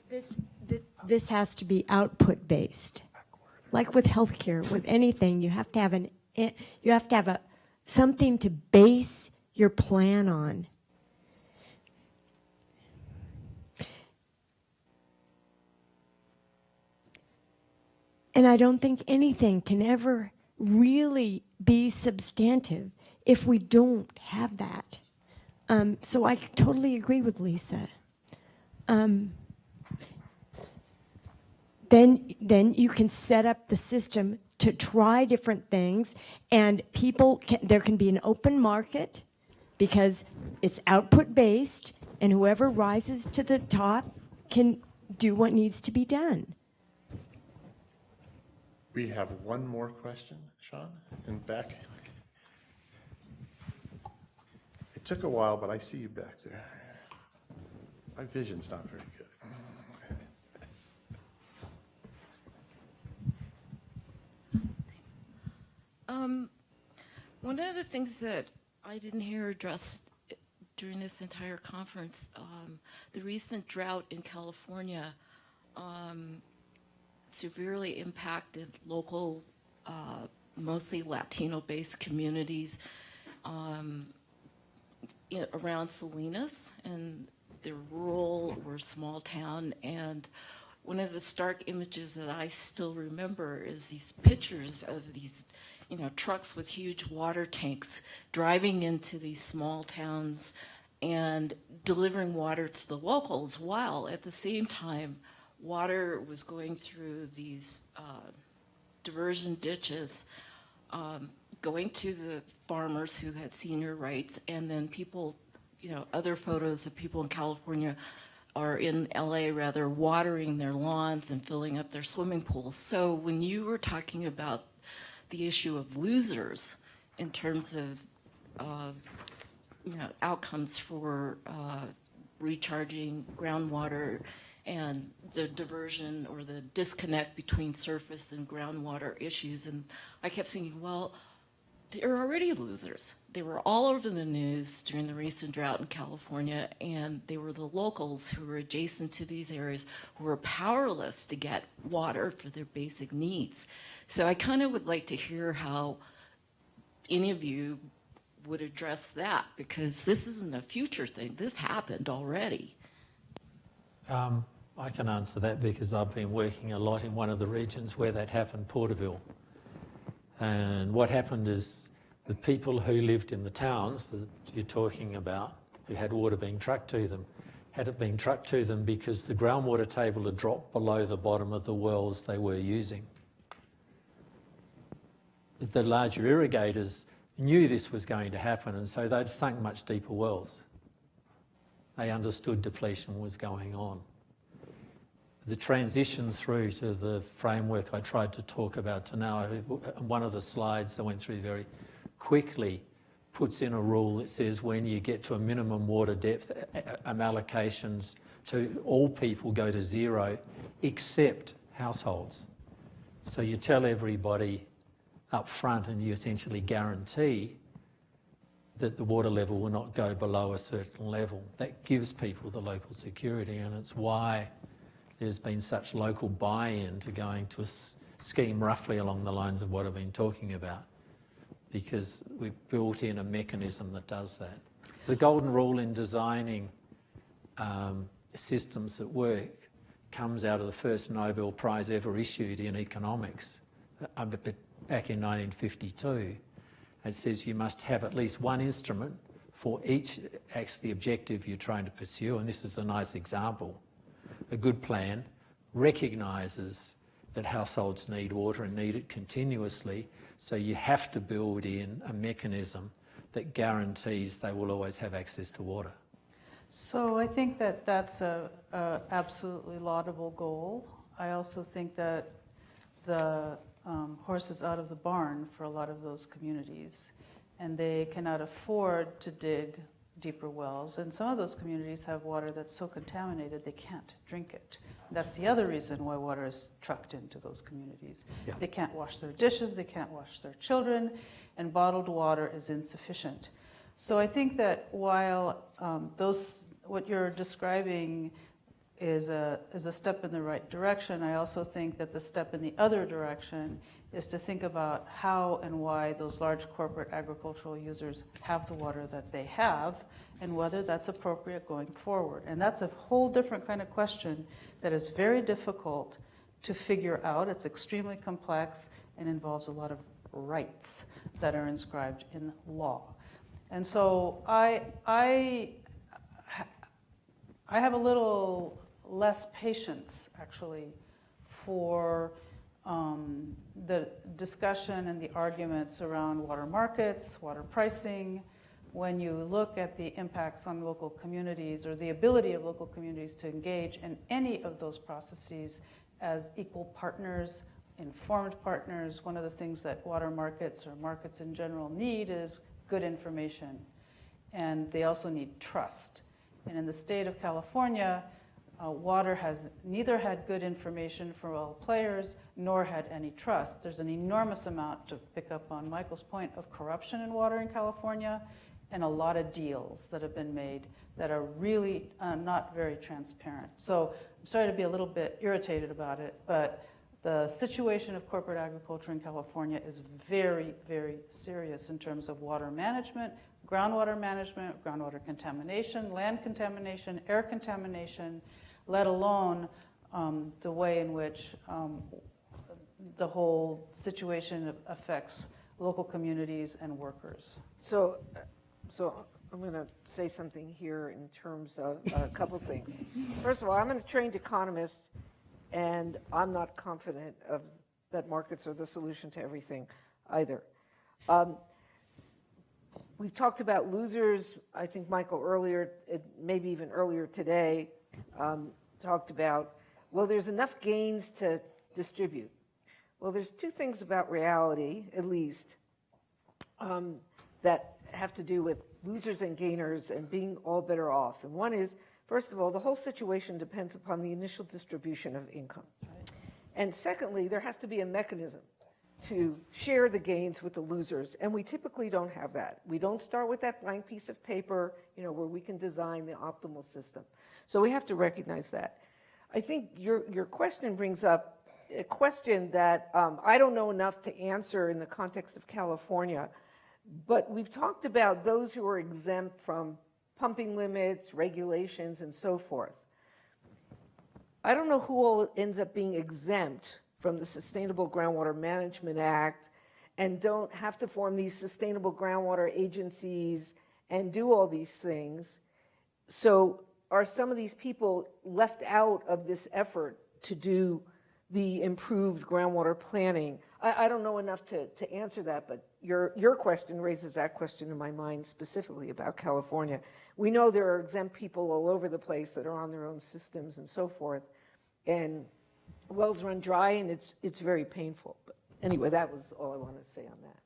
That this has to be output based, like with healthcare, with anything. You have to have something to base your plan on. And I don't think anything can ever really be substantive if we don't have that. So I totally agree with Lisa. Then you can set up the system to try different things, and there can be an open market because it's output based, and whoever rises to the top can do what needs to be done. We have one more question, Sean, in back. It took a while, but I see you back there. My vision's not very good. One of the things that I didn't hear addressed during this entire conference, the recent drought in California severely impacted local, mostly Latino-based communities around Salinas, and they're rural or small town. And one of the stark images that I still remember is these pictures of these trucks with huge water tanks driving into these small towns and delivering water to the locals, while at the same time water was going through these diversion ditches, going to the farmers who had senior rights, and then people, other photos of people in California or in LA rather, watering their lawns and filling up their swimming pools. So when you were talking about the issue of losers in terms of outcomes for recharging groundwater and the diversion or the disconnect between surface and groundwater issues, and I kept thinking, well, they're already losers. They were all over the news during the recent drought in California, and they were the locals who were adjacent to these areas who were powerless to get water for their basic needs. So I kind of would like to hear how any of you would address that, because this isn't a future thing. This happened already. I can answer that because I've been working a lot in one of the regions where that happened, Porterville. And what happened is the people who lived in the towns that you're talking about, who had water being trucked to them, had it being trucked to them because the groundwater table had dropped below the bottom of the wells they were using. The larger irrigators knew this was going to happen, and so they'd sunk much deeper wells. They understood depletion was going on. The transition through to the framework I tried to talk about to now, one of the slides I went through very quickly puts in a rule that says when you get to a minimum water depth, allocations to all people go to zero except households. So you tell everybody up front and you essentially guarantee that the water level will not go below a certain level. That gives people the local security, and it's why there's been such local buy-in to going to a scheme roughly along the lines of what I've been talking about, because we've built in a mechanism that does that. The golden rule in designing systems that work comes out of the first Nobel Prize ever issued in economics back in 1952. It says you must have at least one instrument for each actually objective you're trying to pursue, and this is a nice example. A good plan recognises that households need water and need it continuously, so you have to build in a mechanism that guarantees they will always have access to water. So I think that that's a absolutely laudable goal. I also think that the horse is out of the barn for a lot of those communities, and they cannot afford to dig deeper wells. And some of those communities have water that's so contaminated they can't drink it. That's the other reason why water is trucked into those communities. Yeah. They can't wash their dishes, they can't wash their children, and bottled water is insufficient. So I think that while what you're describing is a step in the right direction, I also think that the step in the other direction is to think about how and why those large corporate agricultural users have the water that they have, and whether that's appropriate going forward. And that's a whole different kind of question that is very difficult to figure out. It's extremely complex and involves a lot of rights that are inscribed in law. And so I have a little less patience, actually, for the discussion and the arguments around water markets, water pricing, when you look at the impacts on local communities or the ability of local communities to engage in any of those processes as equal partners, informed partners, one of the things that water markets or markets in general need is good information. And they also need trust. And in the state of California, water has neither had good information for all players nor had any trust. There's an enormous amount, to pick up on Michael's point, of corruption in water in California, and a lot of deals that have been made that are really not very transparent. So I'm sorry to be a little bit irritated about it, but the situation of corporate agriculture in California is very, very serious in terms of water management, groundwater contamination, land contamination, air contamination, let alone the way in which the whole situation affects local communities and workers. So I'm going to say something here in terms of a couple things. First of all, I'm a trained economist, and I'm not confident that markets are the solution to everything either. We've talked about losers. I think Michael earlier, maybe even earlier today, talked about, well, there's enough gains to distribute. Well, there's two things about reality, at least, that have to do with losers and gainers and being all better off. And one is, first of all, the whole situation depends upon the initial distribution of income. And secondly, there has to be a mechanism to share the gains with the losers, and we typically don't have that. We don't start with that blank piece of paper, where we can design the optimal system. So we have to recognize that. I think your question brings up a question that I don't know enough to answer in the context of California, but we've talked about those who are exempt from pumping limits, regulations, and so forth. I don't know who all ends up being exempt from the Sustainable Groundwater Management Act and don't have to form these sustainable groundwater agencies and do all these things. So are some of these people left out of this effort to do the improved groundwater planning? I don't know enough to answer that, but your question raises that question in my mind specifically about California. We know there are exempt people all over the place that are on their own systems and so forth, and wells run dry, and it's very painful. But anyway, that was all I wanted to say on that.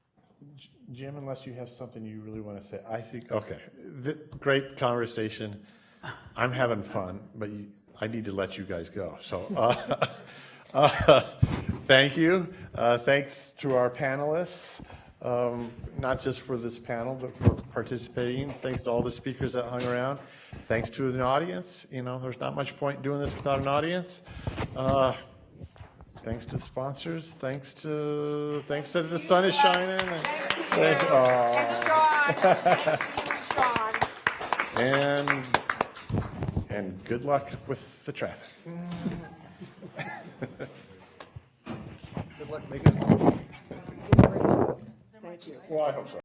Jim, unless you have something you really want to say, I think, okay, great conversation. I'm having fun, but I need to let you guys go. So thank you. Thanks to our panelists, not just for this panel, but for participating. Thanks to all the speakers that hung around. Thanks to the audience. There's not much point doing this without an audience. Thanks to sponsors. Thanks to the sun is shining. And good luck with the traffic. Good luck making it. Thank you. Well, I hope so.